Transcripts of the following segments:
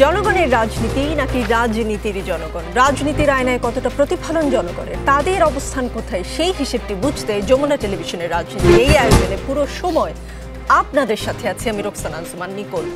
জনগণের রাজনীতি নাকি রাজনীতির জনগণ, রাজনীতির আয়নায় কতটা প্রতিফলন জনগণের, তাদের অবস্থান কোথায়, সেই হিসেবটি বুঝতে যমুনা টেলিভিশনের রাজনীতি এই আয়োজনে পুরো সময় আপনাদের সাথে আছি আমি রোকসানা আঞ্জুমান নিকোল।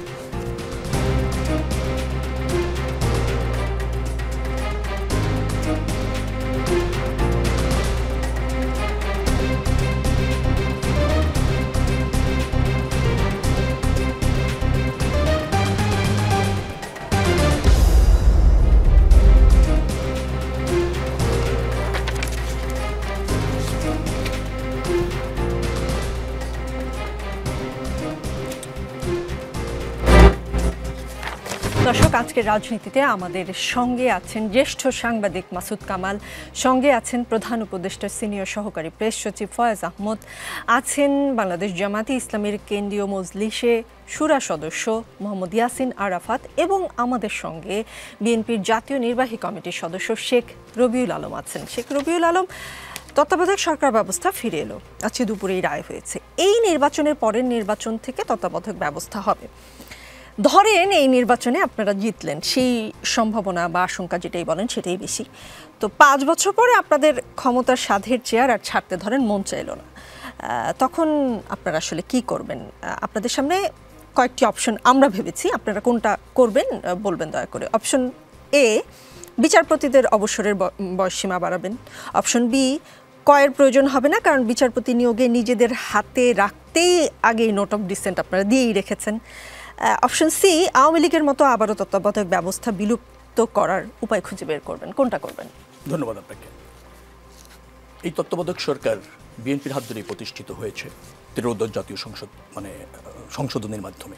দর্শক, আজকের রাজনীতিতে আমাদের সঙ্গে আছেন জ্যেষ্ঠ সাংবাদিক মাসুদ কামাল, সঙ্গে আছেন প্রধান উপদেষ্টার সিনিয়র সহকারী প্রেস সচিব ফয়েজ আহমদ, আছেন বাংলাদেশ জামায়াতে ইসলামীর কেন্দ্রীয় মজলিসে শুরা সদস্য মোহাম্মদ ইয়াসিন আরাফাত এবং আমাদের সঙ্গে বিএনপির জাতীয় নির্বাহী কমিটির সদস্য শেখ রবিউল আলম আছেন। শেখ রবিউল আলম, তত্ত্বাবধায়ক সরকার ব্যবস্থা ফিরে এলো, আজকে দুপুরেই রায় হয়েছে। এই নির্বাচনের পরের নির্বাচন থেকে তত্ত্বাবধায়ক ব্যবস্থা হবে। ধরেন এই নির্বাচনে আপনারা জিতলেন, সেই সম্ভাবনা বা আশঙ্কা যেটাই বলেন সেটাই বেশি। তো 5 বছর পরে আপনাদের ক্ষমতার সাধের চেয়ার আর ছাড়তে ধরেন মন চাইল না, তখন আপনারা আসলে কি করবেন? আপনাদের সামনে কয়েকটি অপশন আমরা ভেবেছি, আপনারা কোনটা করবেন বলবেন দয়া করে। অপশন এ, বিচারপতিদের অবসরের বয়সসীমা বাড়াবেন। অপশন বি, কয়ের প্রয়োজন হবে না, কারণ বিচারপতি নিয়োগে নিজেদের হাতে রাখতেই আগেই নোট অফ ডিসেন্ট আপনারা দিয়েই রেখেছেন। অপশন সি, আওয়ামী লীগের মতো আবারও তত্ত্বাবধায়ক ব্যবস্থা বিলুপ্ত করার উপায় খুঁজে বের করবেন। কোনটা করবেন? ধন্যবাদ আপনাকে। এই তত্ত্বাবধায়ক সরকার বিএনপির হাত ধরেই প্রতিষ্ঠিত হয়েছে 13দশ জাতীয় সংসদ সংশোধনের মাধ্যমে।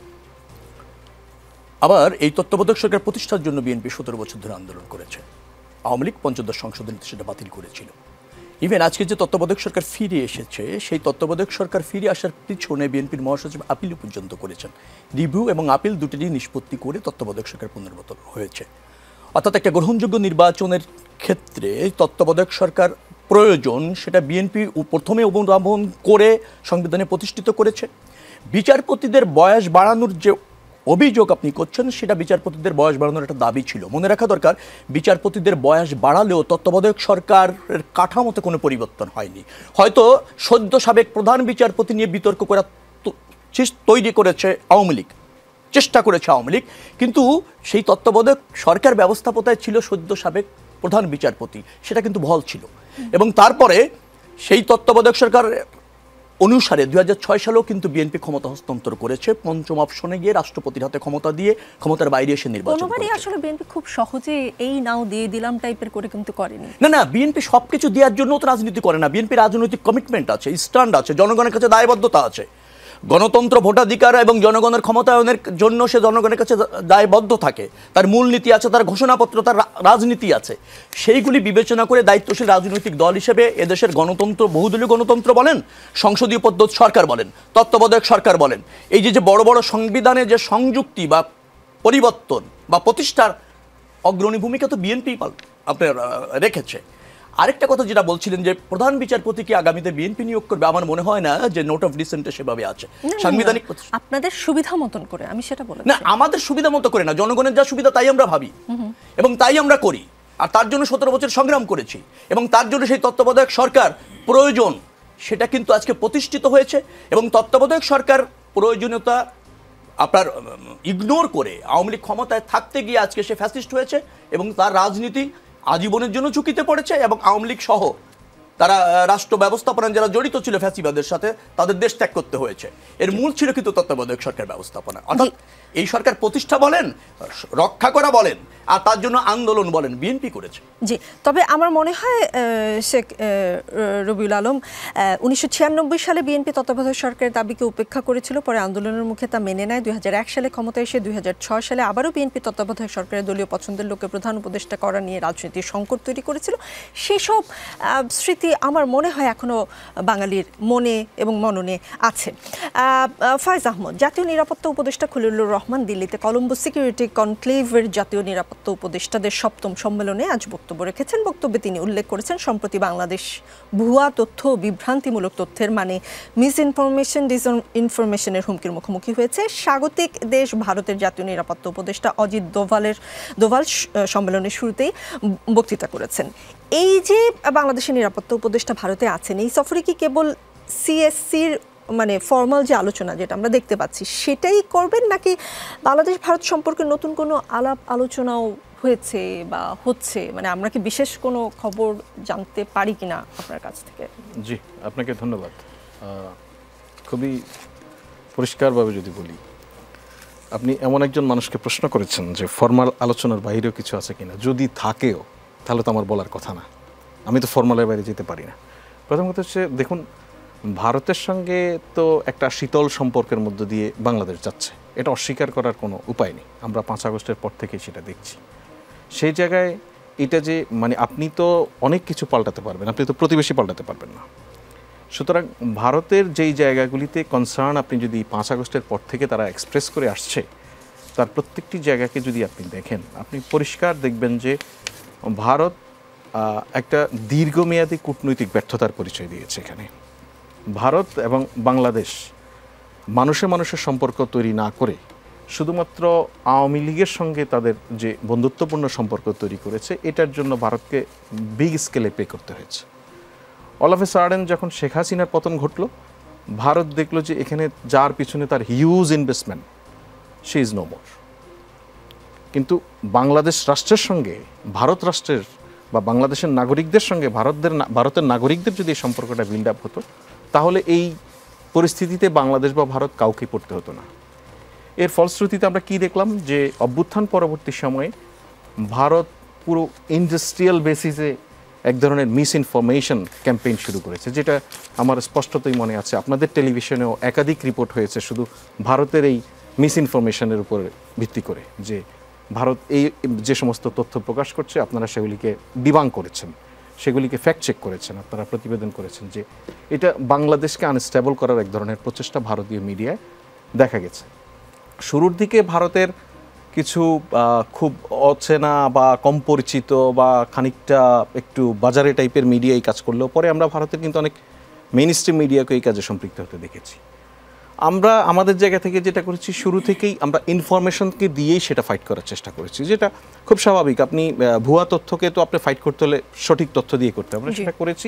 আবার এই তত্ত্বাবধায়ক সরকার প্রতিষ্ঠার জন্য বিএনপি 17 বছর ধরে আন্দোলন করেছে। আওয়ামী লীগ 15দশ সংশোধনীতে সেটা বাতিল করেছিল। ইভেন আজকে যে তত্ত্বাবধায়ক সরকার ফিরে এসেছে, সেই তত্ত্বাবধায়ক সরকার ফিরে আসার পিছনে বিএনপির মহাসচিব আপিল পর্যন্ত করেছেন। রিভিউ এবং আপিল দুটিরই নিষ্পত্তি করে তত্ত্বাবধায়ক সরকার পুনর্গঠন হয়েছে। অর্থাৎ একটা গ্রহণযোগ্য নির্বাচনের ক্ষেত্রে তত্ত্বাবধায়ক সরকার প্রয়োজন, সেটা বিএনপি প্রথমে অনুধাবন করে সংবিধানে প্রতিষ্ঠিত করেছে। বিচারপতিদের বয়স বাড়ানোর যে অভিযোগ আপনি করছেন, সেটা বিচারপতিদের বয়স বাড়ানোর একটা দাবি ছিল। মনে রাখা দরকার, বিচারপতিদের বয়স বাড়ালেও তত্ত্বাবধায়ক সরকারের কাঠামোতে কোনো পরিবর্তন হয়নি। হয়তো সদ্য সাবেক প্রধান বিচারপতি নিয়ে বিতর্ক করা তৈরি করেছে আওয়ামী লীগ, চেষ্টা করেছে আওয়ামী লীগ, কিন্তু সেই তত্ত্বাবধায়ক সরকার ব্যবস্থাপনায় ছিল সদ্য সাবেক প্রধান বিচারপতি, সেটা কিন্তু বহাল ছিল। এবং তারপরে সেই তত্ত্বাবধায়ক সরকার অনুসারে 2006 সালেও কিন্তু বিএনপি ক্ষমতা হস্তান্তর করেছে, পঞ্চম অপশনে গিয়ে রাষ্ট্রপতির হাতে ক্ষমতা দিয়ে ক্ষমতার বাইরে এসে নির্বাচন করেছে। আসলে বিএনপি খুব সহজে এই নাও দিয়ে দিলাম টাইপের করে কিন্তু করেনি। না, বিএনপি সবকিছু দেওয়ার জন্য তো রাজনীতি করে না। বিএনপি রাজনৈতিক কমিটমেন্ট আছে, স্ট্যান্ড আছে, জনগণের কাছে দায়বদ্ধতা আছে। গণতন্ত্র, ভোটাধিকার এবং জনগণের ক্ষমতায়নের জন্য সে জনগণের কাছে দায়বদ্ধ থাকে। তার মূলনীতি আছে, তার ঘোষণাপত্র, তার রাজনীতি আছে। সেইগুলি বিবেচনা করে দায়িত্বশীল রাজনৈতিক দল হিসেবে এদেশের গণতন্ত্র, বহুদলীয় গণতন্ত্র বলেন, সংসদীয় পদ্ধতি সরকার বলেন, তত্ত্বাবধায়ক সরকার বলেন, এই যে বড় বড় সংবিধানে যে সংযুক্তি বা পরিবর্তন বা প্রতিষ্ঠার অগ্রণী ভূমিকা তো বিএনপি আপনার রেখেছে। আরেকটা কথা যেটা বলছিলেন যে প্রধান বিচারপতিকে আগামীতে বিএনপি নিয়োগ করবে, আমার মনে হয় না যে নোট অফ ডিসেন্টে সেভাবে আছে। সাংবিধানিক আপনাদের সুবিধা মতন করে, আমি সেটা বলছি না, আমাদের সুবিধা মতো করে না, জনগণের যা সুবিধা তাই আমরা ভাবি এবং তাই আমরা করি। আর তার জন্য 17 বছর সংগ্রাম করেছি এবং তার জন্য সেই তত্ত্বাবধায়ক সরকার প্রয়োজন, সেটা কিন্তু আজকে প্রতিষ্ঠিত হয়েছে। এবং তত্ত্বাবধায়ক সরকার প্রয়োজনীয়তা আপনার ইগনোর করে আওয়ামী লীগ ক্ষমতায় থাকতে গিয়ে আজকে সে ফ্যাসিস্ট হয়েছে এবং তার রাজনীতি আজীবনের জন্য ঝুঁকিতে পড়েছে। এবং আওয়ামী লীগ সহ তারা রাষ্ট্র ব্যবস্থাপনায় যারা জড়িত ছিল ফ্যাসিবাদের সাথে, তাদের দেশ ত্যাগ করতে হয়েছে। এর মূল ছিল কিন্তু তত্ত্বাবধায়ক সরকার ব্যবস্থাপনা। অর্থাৎ এই সরকার প্রতিষ্ঠা বলেন, রক্ষা করা বলেন, আর তার জন্য আন্দোলন বলেন, বিএনপি করেছে। জি, তবে আমার মনে হয় শেখ রবিউল আলম, 1996 সালে বিএনপি তত্ত্বাবধায়ক সরকারের দাবিকে উপেক্ষা করেছিল, পরে আন্দোলনের মুখে তা মেনে নেয়। 2001 সালে ক্ষমতায় এসে 2006 সালে আবারও বিএনপি তত্ত্বাবধায়ক সরকারের দলীয় পছন্দের লোককে প্রধান উপদেষ্টা করা নিয়ে রাজনীতির সংকট তৈরি করেছিল। সেসব স্মৃতি স্মৃতি আমার মনে হয় এখনো বাঙালির মনে এবং মননে আছে। ফয়েজ আহমদ, জাতীয় নিরাপত্তা উপদেষ্টা খলিলুর রহমান দিল্লিতে কলম্বো সিকিউরিটি কনক্লেভের জাতীয় নিরাপত্তা উপদেষ্টাদের ৭ম সম্মেলনে আজ বক্তব্য রেখেছেন। বক্তব্যে তিনি উল্লেখ করেছেন, সম্প্রতি বাংলাদেশ ভুয়া তথ্য ও বিভ্রান্তিমূলক তথ্যের মানে মিস ইনফরমেশন, ডিসইনফরমেশনের হুমকির মুখোমুখি হয়েছে। স্বাগতিক দেশ ভারতের জাতীয় নিরাপত্তা উপদেষ্টা অজিত দোভাল সম্মেলনের শুরুতেই বক্তৃতা করেছেন। এই যে বাংলাদেশের নিরাপত্তা উপদেষ্টা ভারতে আছেন, এই সফরে কি কেবল সিএসসির মানে ফর্মাল যে আলোচনা যেটা আমরা দেখতে পাচ্ছি সেটাই করবেন, নাকি বাংলাদেশ ভারত সম্পর্কে নতুন কোনো আলাপ আলোচনাও হয়েছে বা হচ্ছে? মানে আমরা কি বিশেষ কোনো খবর জানতে পারি কিনা আপনার কাছ থেকে? জি, আপনাকে ধন্যবাদ। খুবই পরিষ্কারভাবে যদি বলি, আপনি এমন একজন মানুষকে প্রশ্ন করেছেন যে ফর্মাল আলোচনার বাইরেও কিছু আছে কিনা। যদি থাকেও তাহলে তো আমার বলার কথা না, আমি তো ফর্মালের বাইরে যেতে পারি না। প্রথম কথা হচ্ছে, দেখুন, ভারতের সঙ্গে তো একটা শীতল সম্পর্কের মধ্য দিয়ে বাংলাদেশ যাচ্ছে, এটা অস্বীকার করার কোনো উপায় নেই। আমরা 5 আগস্টের পর থেকেই সেটা দেখছি। সেই জায়গায় এটা যে মানে আপনি তো অনেক কিছু পাল্টাতে পারবেন, আপনি তো প্রতিবেশী পাল্টাতে পারবেন না। সুতরাং ভারতের যেই জায়গাগুলিতে কনসার্ন আপনি যদি 5 আগস্টের পর থেকে তারা এক্সপ্রেস করে আসছে, তার প্রত্যেকটি জায়গাকে যদি আপনি দেখেন, আপনি পরিষ্কার দেখবেন যে ভারত একটা দীর্ঘমেয়াদী কূটনৈতিক ব্যর্থতার পরিচয় দিয়েছে। এখানে ভারত এবং বাংলাদেশ মানুষের সম্পর্ক তৈরি না করে শুধুমাত্র আওয়ামী লীগের সঙ্গে তাদের যে বন্ধুত্বপূর্ণ সম্পর্ক তৈরি করেছে, এটার জন্য ভারতকে বিগ স্কেলে পে করতে হয়েছে। অল অফ এ সাডেন যখন শেখ হাসিনার পতন ঘটল, ভারত দেখলো যে এখানে যার পিছনে তার huge investment, she is no more. কিন্তু বাংলাদেশ রাষ্ট্রের সঙ্গে ভারত রাষ্ট্রের বা বাংলাদেশের নাগরিকদের সঙ্গে ভারতের নাগরিকদের যদি এই সম্পর্কটা বিল্ড আপ হতো, তাহলে এই পরিস্থিতিতে বাংলাদেশ বা ভারত কাউকে পড়তে হতো না। এর ফলশ্রুতিতে আমরা কি দেখলাম, যে অভ্যুত্থান পরবর্তী সময়ে ভারত পুরো ইন্ডাস্ট্রিয়াল বেসিসে এক ধরনের মিস ইনফরমেশন ক্যাম্পেইন শুরু করেছে, যেটা আমার স্পষ্টতই মনে আছে। আপনাদের টেলিভিশনেও একাধিক রিপোর্ট হয়েছে শুধু ভারতের এই মিস ইনফরমেশনের উপর ভিত্তি করে, যে ভারত এই যে সমস্ত তথ্য প্রকাশ করছে আপনারা সেগুলিকে ডিবাং করেছেন, সেগুলিকে ফ্যাক্ট চেক করেছেন, আপনারা প্রতিবেদন করেছেন যে এটা বাংলাদেশকে আনস্টেবল করার এক ধরনের প্রচেষ্টা ভারতীয় মিডিয়ায় দেখা গেছে। শুরুর দিকে ভারতের কিছু খুব অচেনা বা কম পরিচিত বা খানিকটা একটু বাজারে টাইপের মিডিয়া এই কাজ করলেও পরে আমরা ভারতের কিন্তু অনেক মেইন স্ট্রিম মিডিয়াকে এই কাজে সম্পৃক্ত হতে দেখেছি। আমরা আমাদের জায়গা থেকে যেটা করেছি, শুরু থেকেই আমরা ইনফরমেশনকে দিয়েই সেটা ফাইট করার চেষ্টা করেছি, যেটা খুব স্বাভাবিক। আপনি ভুয়া তথ্যকে তো আপনি ফাইট করতে হলে সঠিক তথ্য দিয়ে করতে হবে, সেটা করেছি।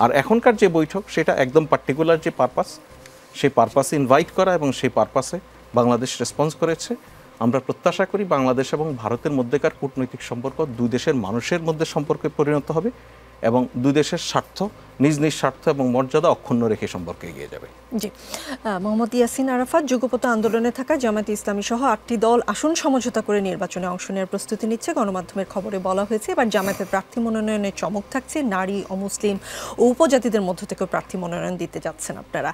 আর এখনকার যে বৈঠক, সেটা একদম পার্টিকুলার যে পারপাস, সেই পারপাসে ইনভাইট করা এবং সেই পারপাসে বাংলাদেশ রেসপন্স করেছে। আমরা প্রত্যাশা করি বাংলাদেশ এবং ভারতের মধ্যেকার কূটনৈতিক সম্পর্ক দুই দেশের মানুষের মধ্যে সম্পর্কে পরিণত হবে এবং দুই দেশের স্বার্থ, নিজ নিজ স্বার্থ এবং মর্যাদা অক্ষুণ্ণ রেখে সম্পর্কে এগিয়ে যাবে। জি, মোহাম্মদ ইয়াসিন আরাফাত, যুগপৎ আন্দোলনে থাকা জামায়াতে ইসলামী সহ 8টি দল আসন সমঝোতা করে নির্বাচনে অংশ নেওয়ার প্রস্তুতি নিচ্ছে। গণমাধ্যমের খবরে বলা হয়েছে, এবার জামায়াতের প্রার্থী মনোনয়নে চমক থাকছে। নারী, অমুসলিম ও উপজাতিদের মধ্য থেকেও প্রার্থী মনোনয়ন দিতে যাচ্ছেন আপনারা।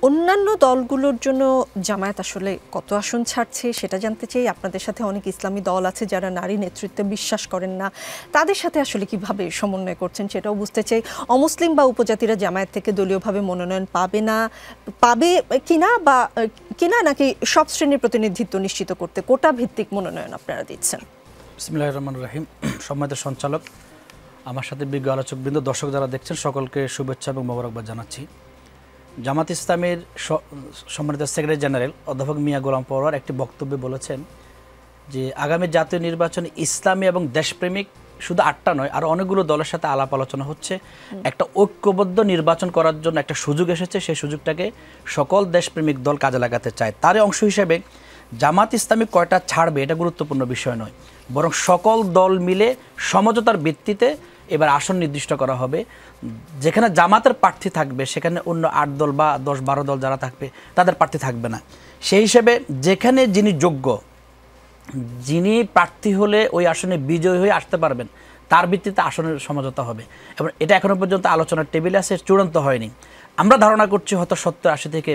অন্যান্য দলগুলোর জন্য জামায়াত আসলে কত আসন ছাড়ছে সেটা জানতে চাই। আপনাদের সাথে অনেক ইসলামী দল আছে যারা নারী নেতৃত্বে বিশ্বাস করেন না, তাদের সাথে আসলে কিভাবে সমন্বয় করছেন সেটাও বুঝতে চাই। অমুসলিম বা উপজাতিরা জামায়াত থেকে দলীয়ভাবে মনোনয়ন পাবে কিনা, নাকি সব শ্রেণীর প্রতিনিধিত্ব নিশ্চিত করতে কোটা ভিত্তিক মনোনয়ন আপনারা দিচ্ছেন? বিসমিল্লাহির রহমানির রহিম। সম্মানিত সঞ্চালক, আমার সাথে বিজ্ঞ আলোচকবৃন্দ, দর্শক যারা দেখছেন, সকলকে শুভেচ্ছা এবং মোবারকবাদ জানাচ্ছি। জামাত ইসলামের সম্মানিত সেক্রেটারি জেনারেল অধ্যাপক মিয়া গোলাম পরোয়ার একটি বক্তব্যে বলেছেন যে আগামী জাতীয় নির্বাচনে ইসলামী এবং দেশপ্রেমিক শুধু 8টা নয়, আরও অনেকগুলো দলের সাথে আলাপ আলোচনা হচ্ছে। একটা ঐক্যবদ্ধ নির্বাচন করার জন্য একটা সুযোগ এসেছে, সেই সুযোগটাকে সকল দেশপ্রেমিক দল কাজে লাগাতে চায়। তারই অংশ হিসেবে জামাত ইসলামী কয়টা ছাড়বে এটা গুরুত্বপূর্ণ বিষয় নয়, বরং সকল দল মিলে সমঝোতার ভিত্তিতে এবার আসন নির্দিষ্ট করা হবে। যেখানে জামাতের প্রার্থী থাকবে সেখানে অন্য 8 দল বা 10-12 দল যারা থাকবে তাদের প্রার্থী থাকবে না। সেই হিসেবে যেখানে যিনি যোগ্য, যিনি প্রার্থী হলে ওই আসনে বিজয়ী হয়ে আসতে পারবেন, তার ভিত্তিতে আসনের সমঝোতা হবে। এবং এটা এখনও পর্যন্ত আলোচনার টেবিলে আছে, চূড়ান্ত হয়নি। আমরা ধারণা করছি হয়তো 70-80 থেকে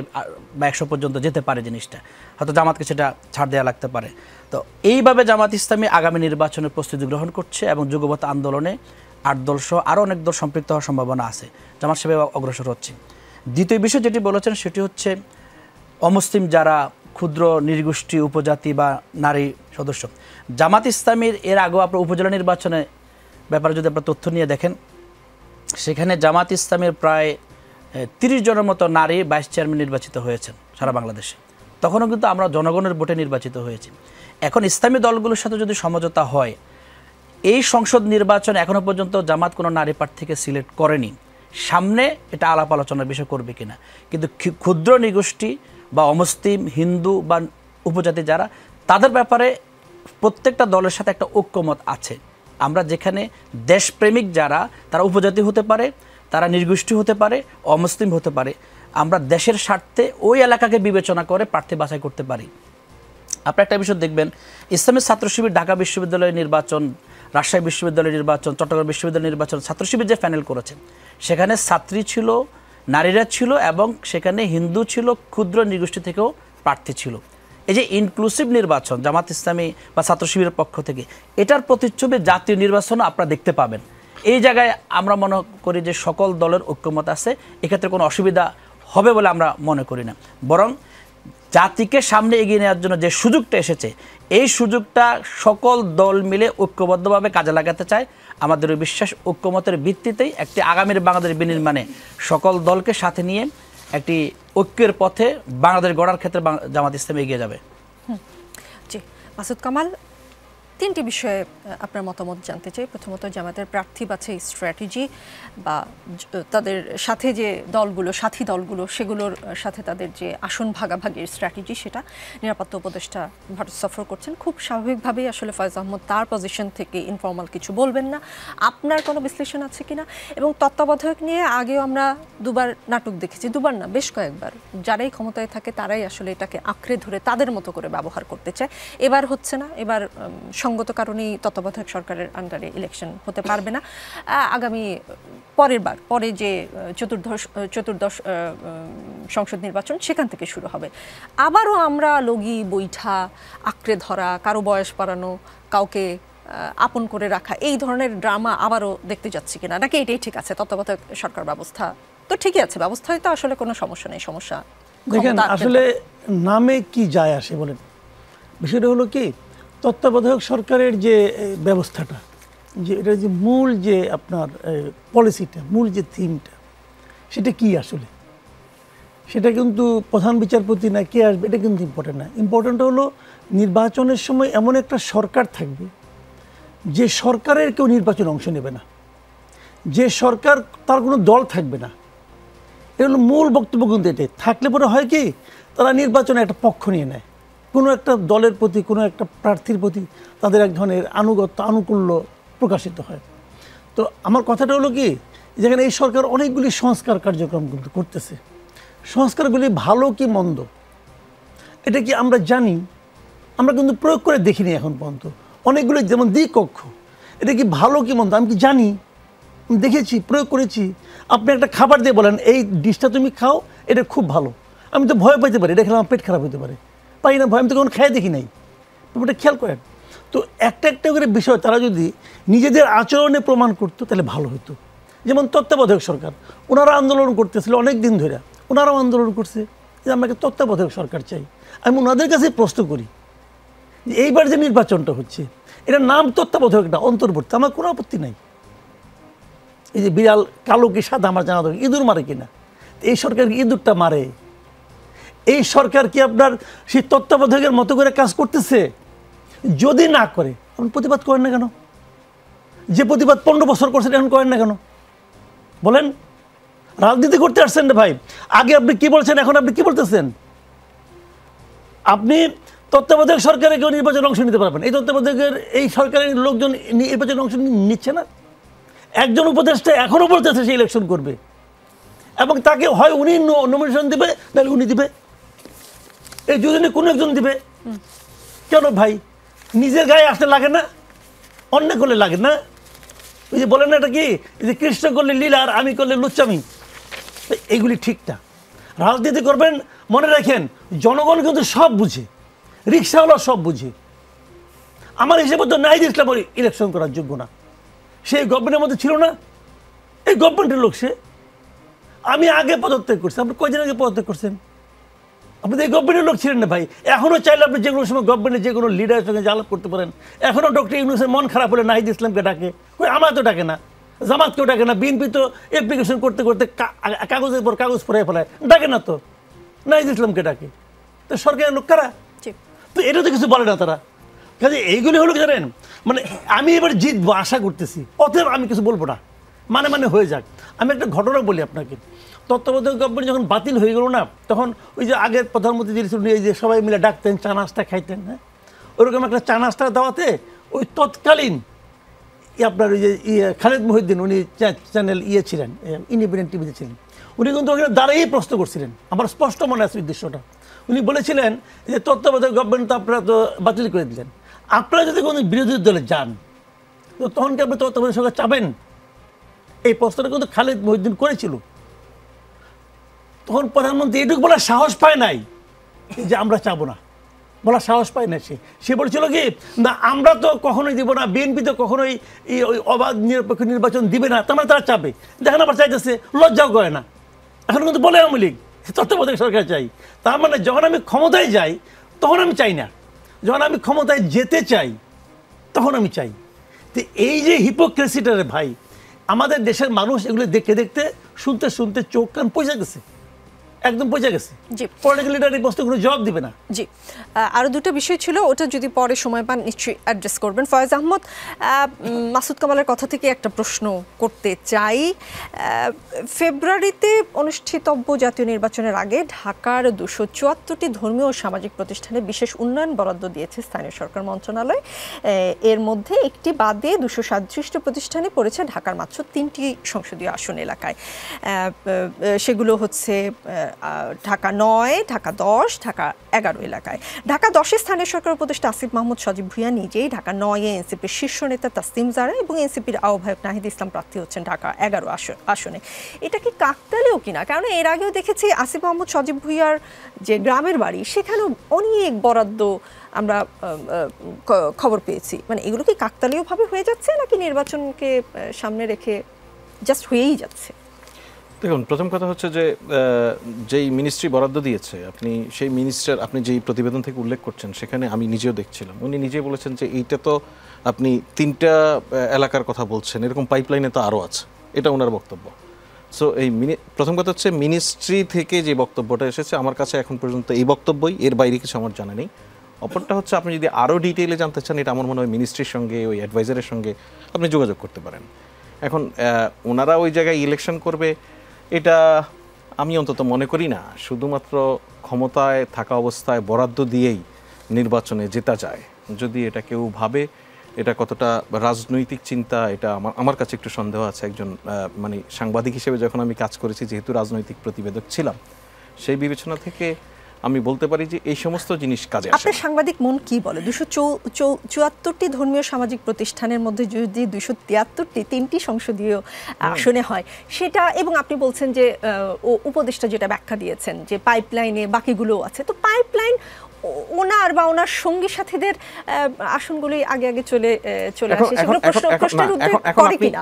বা 100 পর্যন্ত যেতে পারে জিনিসটা, হয়তো জামাতকে সেটা ছাড় দেওয়া লাগতে পারে। তো এইভাবে জামাত ইসলামী আগামী নির্বাচনের প্রস্তুতি গ্রহণ করছে এবং যুগপৎ আন্দোলনে 8 দল সহ আরও অনেক দল সম্পৃক্ত হওয়ার সম্ভাবনা আছে, জামাত সেভাবে অগ্রসর হচ্ছে। দ্বিতীয় বিষয় যেটি বলেছেন সেটি হচ্ছে অমুসলিম যারা ক্ষুদ্র নৃগোষ্ঠী, উপজাতি বা নারী সদস্য, জামাত ইসলামীর এর আগেও আপনার উপজেলা নির্বাচনে ব্যাপারে যদি আপনার তথ্য নিয়ে দেখেন, সেখানে জামাত ইসলামের প্রায় 30 জনের মতো নারী ভাইস চেয়ারম্যান নির্বাচিত হয়েছেন সারা বাংলাদেশে। তখনও কিন্তু আমরা জনগণের ভোটে নির্বাচিত হয়েছি। এখন ইসলামী দলগুলোর সাথে যদি সমঝোতা হয়, এই সংসদ নির্বাচন এখনও পর্যন্ত জামাত কোনো নারী প্রার্থীকে সিলেক্ট করেনি, সামনে এটা আলাপ আলোচনার বিষয় করবে কিনা। কিন্তু ক্ষুদ্র নৃগোষ্ঠী বা অমুসলিম, হিন্দু বা উপজাতি যারা, তাদের ব্যাপারে প্রত্যেকটা দলের সাথে একটা ঐক্যমত আছে। আমরা যেখানে দেশপ্রেমিক যারা, তারা উপজাতি হতে পারে, তারা নৃগোষ্ঠী হতে পারে, অমুসলিম হতে পারে, আমরা দেশের স্বার্থে ওই এলাকাকে বিবেচনা করে প্রার্থী বাছাই করতে পারি। আপনি একটা বিষয় দেখবেন, ইসলামী ছাত্র শিবির ঢাকা বিশ্ববিদ্যালয়ের নির্বাচন, রাজশাহী বিশ্ববিদ্যালয়ের নির্বাচন, চট্টগ্রাম বিশ্ববিদ্যালয়ের নির্বাচন, ছাত্র শিবির যে প্যানেল করেছে, সেখানে ছাত্রী ছিল, নারীরা ছিল এবং সেখানে হিন্দু ছিল, ক্ষুদ্র নৃগোষ্ঠী থেকেও প্রার্থী ছিল। এই যে ইনক্লুসিভ নির্বাচন জামাত ইসলামী বা ছাত্র শিবিরের পক্ষ থেকে, এটার প্রতিচ্ছবি জাতীয় নির্বাচনও আপনারা দেখতে পাবেন। এই জায়গায় আমরা মনে করি যে সকল দলের ঐক্যমত আছে, এক্ষেত্রে কোনো অসুবিধা হবে বলে আমরা মনে করি না। বরং জাতিকে সামনে এগিয়ে নেওয়ার জন্য যে সুযোগটা এসেছে, এই সুযোগটা সকল দল মিলে ঐক্যবদ্ধভাবে কাজে লাগাতে চায়। আমাদের বিশ্বাস ঐক্যমতের ভিত্তিতেই একটি আগামীর বাংলাদেশ বিনির্মাণে সকল দলকে সাথে নিয়ে একটি ঐক্যের পথে বাংলাদেশ গড়ার ক্ষেত্রে জামাত ইসলাম এগিয়ে যাবে। জি, মাসুদ কামাল, 3টি বিষয়ে আপনার মতামত জানতে চাই। প্রথমত জামাতের প্রার্থী বাছাই স্ট্র্যাটেজি বা তাদের সাথে যে দলগুলো, সাথী দলগুলো, সেগুলোর সাথে তাদের যে আসন ভাগাভাগির স্ট্র্যাটেজি, সেটা। নিরাপত্তা উপদেষ্টা ভারত সফর করছেন, খুব স্বাভাবিকভাবেই আসলে ফয়েজ আহমদ তার পজিশন থেকে ইনফর্মাল কিছু বলবেন না। আপনার কোনো বিশ্লেষণ আছে কিনা? এবং তত্ত্বাবধায়ক নিয়ে আগেও আমরা 2বার নাটক দেখেছি, 2বার না বেশ কয়েকবার, যারাই ক্ষমতায় থাকে তারাই আসলে এটাকে আঁকড়ে ধরে তাদের মতো করে ব্যবহার করতে চায়। এবার হচ্ছে না, এবার সঙ্গত কারণেই তত্ত্বাবধায়ক সরকারের আন্ডারে ইলেকশন হতে পারবে না। আগামী পরে যে চতুর্দশ সংসদ নির্বাচন, সেখান থেকে শুরু হবে। আবারও আমরা লগি বৈঠা, আঁকড়ে ধরা, কারো বয়স বাড়ানো, কাউকে আপন করে রাখা, এই ধরনের ড্রামা আবারও দেখতে যাচ্ছি কিনা, নাকি এটাই ঠিক আছে? তত্ত্বাবধায়ক সরকার ব্যবস্থা তো ঠিকই আছে, ব্যবস্থায় তো আসলে কোনো সমস্যা নেই। সমস্যা দেখেন, আসলে নামে কি যায় আসে বলেন। বিষয়টা হলো কি, তত্ত্বাবধায়ক সরকারের যে ব্যবস্থাটা, যে এটা যে মূল যে আপনার পলিসিটা, মূল যে থিমটা, সেটা কি আসলে, সেটা কিন্তু প্রধান বিচারপতি না কে আসবে এটা কিন্তু ইম্পর্টেন্ট না। ইম্পর্টেন্ট হলো নির্বাচনের সময় এমন একটা সরকার থাকবে যে সরকারের কেউ নির্বাচনে অংশ নেবে না, যে সরকার তার কোনো দল থাকবে না। এটা হলো মূল বক্তব্য। কিন্তু এটাই থাকলে পরে হয় কি, তারা নির্বাচনে একটা পক্ষ নিয়ে নেয়, কোনো একটা দলের প্রতি, কোনো একটা প্রার্থীর প্রতি তাদের এক ধরনের আনুগত্য, আনুকূল্য প্রকাশিত হয়। তো আমার কথাটা হলো কি, যেখানে এই সরকার অনেকগুলি সংস্কার কার্যক্রম কিন্তু করতেছে, সংস্কারগুলি ভালো কি মন্দ এটা কি আমরা জানি, আমরা কিন্তু প্রয়োগ করে দেখিনি এখন পর্যন্ত। অনেকগুলি যেমন দ্বিকক্ষ, এটা কি ভালো কি মন্দ আমি কি জানি, দেখেছি, প্রয়োগ করেছি। আপনি একটা খাবার দিয়ে বলেন এই ডিশটা তুমি খাও, এটা খুব ভালো, আমি তো ভয় পাইতে পারি, এটা খেলে আমার পেট খারাপ হতে পারে, পাই না ভয়, আমি তো কোনো খেয়ে দেখি নাই, ব্যাপারটা খেয়াল করেন। তো একটা একটা করে বিষয় তারা যদি নিজেদের আচরণে প্রমাণ করতো তাহলে ভালো হতো। যেমন তত্ত্বাবধায়ক সরকার, ওনারা আন্দোলন করতেছিল অনেক দিন ধরে, ওনারাও আন্দোলন করছে যে আমাকে তত্ত্বাবধায়ক সরকার চাই। আমি ওনাদের কাছে প্রশ্ন করি যে এইবার যে নির্বাচনটা হচ্ছে, এটার নাম তত্ত্বাবধায়ক না অন্তর্বর্তী, আমার কোনো আপত্তি নাই। এই যে বিড়াল কালো কি সাদা আমার জানা দরকার, ইঁদুর মারে কিনা, এই সরকার কি ইঁদুরটা মারে? এই সরকার কি আপনার সেই তত্ত্বাবধায়কের মতো করে কাজ করতেছে? যদি না করে আপনি প্রতিবাদ করেন না কেন? যে প্রতিবাদ 15 বছর করছেন এখন করেন না কেন বলেন? রাজনীতি করতে আসছেন রে ভাই, আগে আপনি কি বলছেন, এখন আপনি কি বলতেছেন? আপনি তত্ত্বাবধায়ক সরকারে কেউ নির্বাচনে অংশ নিতে পারবেন, এই তত্ত্বাবধায়কের এই সরকারের লোকজন নির্বাচনে অংশ নিচ্ছে না। একজন উপদেষ্টা এখনও বলতেছে সে ইলেকশন করবে, এবং তাকে হয় উনি নমিনেশন দিবে নাহলে উনি দিবে, এই দুজনে কোনো একজন দিবে। কেন ভাই, নিজের গায়ে আসতে লাগে না, অন্য করলে লাগে না? ওই যে বলেন না এটা কি, যে কৃষ্ণ করলে লীলা আর আমি করলে লুচ্চামি, এইগুলি ঠিক না। রাজনীতি করবেন মনে রাখেন, জনগণ কিন্তু সব বুঝে, রিক্সাওয়ালা সব বুঝে। আমার হিসেবে তো নাই ইসলাম ইলেকশন করার যোগ্য না, সেই গভর্নমেন্টের মধ্যে ছিল না? এই গভর্নমেন্টের লোক সে। আমি আগে পদত্যাগ করছি, আপনি কয়দিন আগে পদত্যাগ করছেন? আপনি তো এই গভর্নমেন্টের লোক ছিলেন না ভাই। এখনও চাইলে আপনি যে কোনো সময় গভর্নমেন্টের যে কোনো লিডারের সঙ্গে আলাপ করতে পারেন। এখনও ডক্টর ইউনূসের মন খারাপ হলে নাহিদ ইসলামকে ডাকে, কই আমার তো ডাকে না, জামাতকেও ডাকে না, বিএনপি তো অ্যাপ্লিকেশন করতে করতে কাগজের পর কাগজ পড়ে ফেলায়, ডাকে না তো, নাহিদ ইসলামকে ডাকে। তো সরকারের লোক কারা? তো এটা তো কিছু বলে না তারা। কাজে এইগুলি হলো জানেন, মানে আমি এবার জিতবো আশা করতেছি, অতএব আমি কিছু বলবো না, মানে হয়ে যাক। আমি একটা ঘটনা বলি আপনাকে। তত্ত্বাবধায়ক গভর্নমেন্ট যখন বাতিল হয়ে গেল না, তখন ওই যে আগের প্রধানমন্ত্রী যিনি ছিলেন, এই যে সবাই মিলে ডাকতেন, চা নাস্তা খাইতেন, হ্যাঁ, ওরকম একটা চা নাস্তা দেওয়াতে ওই তৎকালীন আপনার ওই যে খালেদ মহিউদ্দিন, উনি চ্যানেল ছিলেন, ইন্ডিপেন্ডেন্ট টিভিতে ছিলেন, উনি কিন্তু ওখানে দাঁড়িয়েই প্রশ্ন করছিলেন, আমার স্পষ্ট মনে আছে ওই দৃশ্যটা। উনি বলেছিলেন যে তত্ত্বাবধায়ক গভর্নমেন্ট তো আপনারা তো বাতিল করে দিলেন, আপনারা যদি কোনো বিরোধী দলে যান তো তখন কি আপনি তত্ত্বাবধায়ক সরকার চাবেন? এই প্রশ্নটা কিন্তু খালেদ মহিউদ্দিন করেছিল। তখন প্রধানমন্ত্রী এটুকু বলার সাহস পায় নাই যে আমরা চাবো না, বলার সাহস পায় না। সে বলছিল কি না, আমরা তো কখনোই দিব না, বিএনপি তো কখনোই ওই অবাধ নিরপেক্ষ নির্বাচন দিবে না, তার মানে তারা চাবে। দেখেন আবার চাইতেছে, লজ্জাও করে না। এখন কিন্তু বলে আওয়ামী লীগ তত্ত্বাবধায়ক সরকার চাই। তার মানে যখন আমি ক্ষমতায় যাই তখন আমি চাই না, যখন আমি ক্ষমতায় যেতে চাই তখন আমি চাই। তো এই যে হিপোক্রেসিটা রে ভাই, আমাদের দেশের মানুষ এগুলো দেখতে দেখতে শুনতে শুনতে চোখ কান পয়সা গেছে, একদম পয়সা গেছে। জি, পলিটিক্যাল লিডার এই প্রশ্নগুলো জবাব দিবে না। জি, আরও দুটো বিষয় ছিল, ওটা যদি পরে সময় পান নিশ্চয়ই অ্যাড্রেস করবেন। ফয়েজ আহমদ, মাসুদ কামালের কথা থেকে একটা প্রশ্ন করতে চাই। ফেব্রুয়ারিতে অনুষ্ঠিতব্য জাতীয় নির্বাচনের আগে ঢাকার 274টি ধর্মীয় ও সামাজিক প্রতিষ্ঠানে বিশেষ উন্নয়ন বরাদ্দ দিয়েছে স্থানীয় সরকার মন্ত্রণালয়। এর মধ্যে একটি বাদে 237টি প্রতিষ্ঠানে পড়েছে ঢাকার মাত্র 3টি সংসদীয় আসন এলাকায়। সেগুলো হচ্ছে ঢাকা 9, ঢাকা 10, ঢাকা 11 এলাকায়। ঢাকা 10-এ স্থানীয় সরকার উপদেষ্টা আসিফ মাহমুদ সজীব ভুঁইয়া নিজেই, ঢাকা 9-এ এনসিপির শীর্ষ নেতা তাসলিম জারা এবং এনসিপির আহ্বায়ক নাহিদ ইসলাম প্রার্থী হচ্ছেন ঢাকা 11 আসনে। এটা কি কাকতালীয় কিনা? কারণ এর আগেও দেখেছি আসিফ মাহমুদ সজীব ভুঁইয়ার যে গ্রামের বাড়ি, সেখানেও অনেক বরাদ্দ আমরা খবর পেয়েছি। মানে এগুলো কি কাকতালীয়ভাবে হয়ে যাচ্ছে নাকি নির্বাচনকে সামনে রেখে জাস্ট হয়েই যাচ্ছে? দেখুন, প্রথম কথা হচ্ছে যে যেই মিনিস্ট্রি বরাদ্দ দিয়েছে, আপনি সেই মিনিস্টার, আপনি যেই প্রতিবেদন থেকে উল্লেখ করছেন, সেখানে আমি নিজেও দেখছিলাম, উনি নিজে বলেছেন যে এইটা তো আপনি 3টা এলাকার কথা বলছেন, এরকম পাইপলাইনে তো আরও আছে, এটা ওনার বক্তব্য। সো এই প্রথম কথা হচ্ছে মিনিস্ট্রি থেকে যে বক্তব্যটা এসেছে আমার কাছে এখন পর্যন্ত এই বক্তব্যই, এর বাইরে কিছু আমার জানা নেই। অপরটা হচ্ছে আপনি যদি আরও ডিটেইলে জানতে চান, এটা আমার মনে হয় মিনিস্ট্রির সঙ্গে, ওই অ্যাডভাইজারের সঙ্গে আপনি যোগাযোগ করতে পারেন। এখন ওনারা ওই জায়গায় ইলেকশন করবে, এটা আমি অন্তত মনে করি না শুধুমাত্র ক্ষমতায় থাকা অবস্থায় বরাদ্দ দিয়েই নির্বাচনে জেতা যায়। যদি এটা কেউ ভাবে এটা কতটা রাজনৈতিক চিন্তা, এটা আমার কাছে একটু সন্দেহ আছে। একজন মানে সাংবাদিক হিসেবে যখন আমি কাজ করেছি, যেহেতু রাজনৈতিক প্রতিবেদক ছিলাম, সেই বিবেচনা থেকে আমি বলতে পারি যে এই সমস্ত জিনিস কাজে আসে। আপনার সাংবাদিক মন কি বলে? 274টি ধর্মীয় সামাজিক প্রতিষ্ঠানের মধ্যে যদি 273টি 3টি সংসদীয় আসনে হয় সেটা, এবং আপনি বলছেন যে উপদেষ্টা যেটা ব্যাখ্যা দিয়েছেন যে পাইপলাইনে বাকিগুলো আছে, তো পাইপলাইন ওনার বা ওনার সঙ্গী সাথীদের আসনগুলোই আগে আগে চলে আসে, সেগুলো প্রশ্নের উদ্রেক করে কিনা?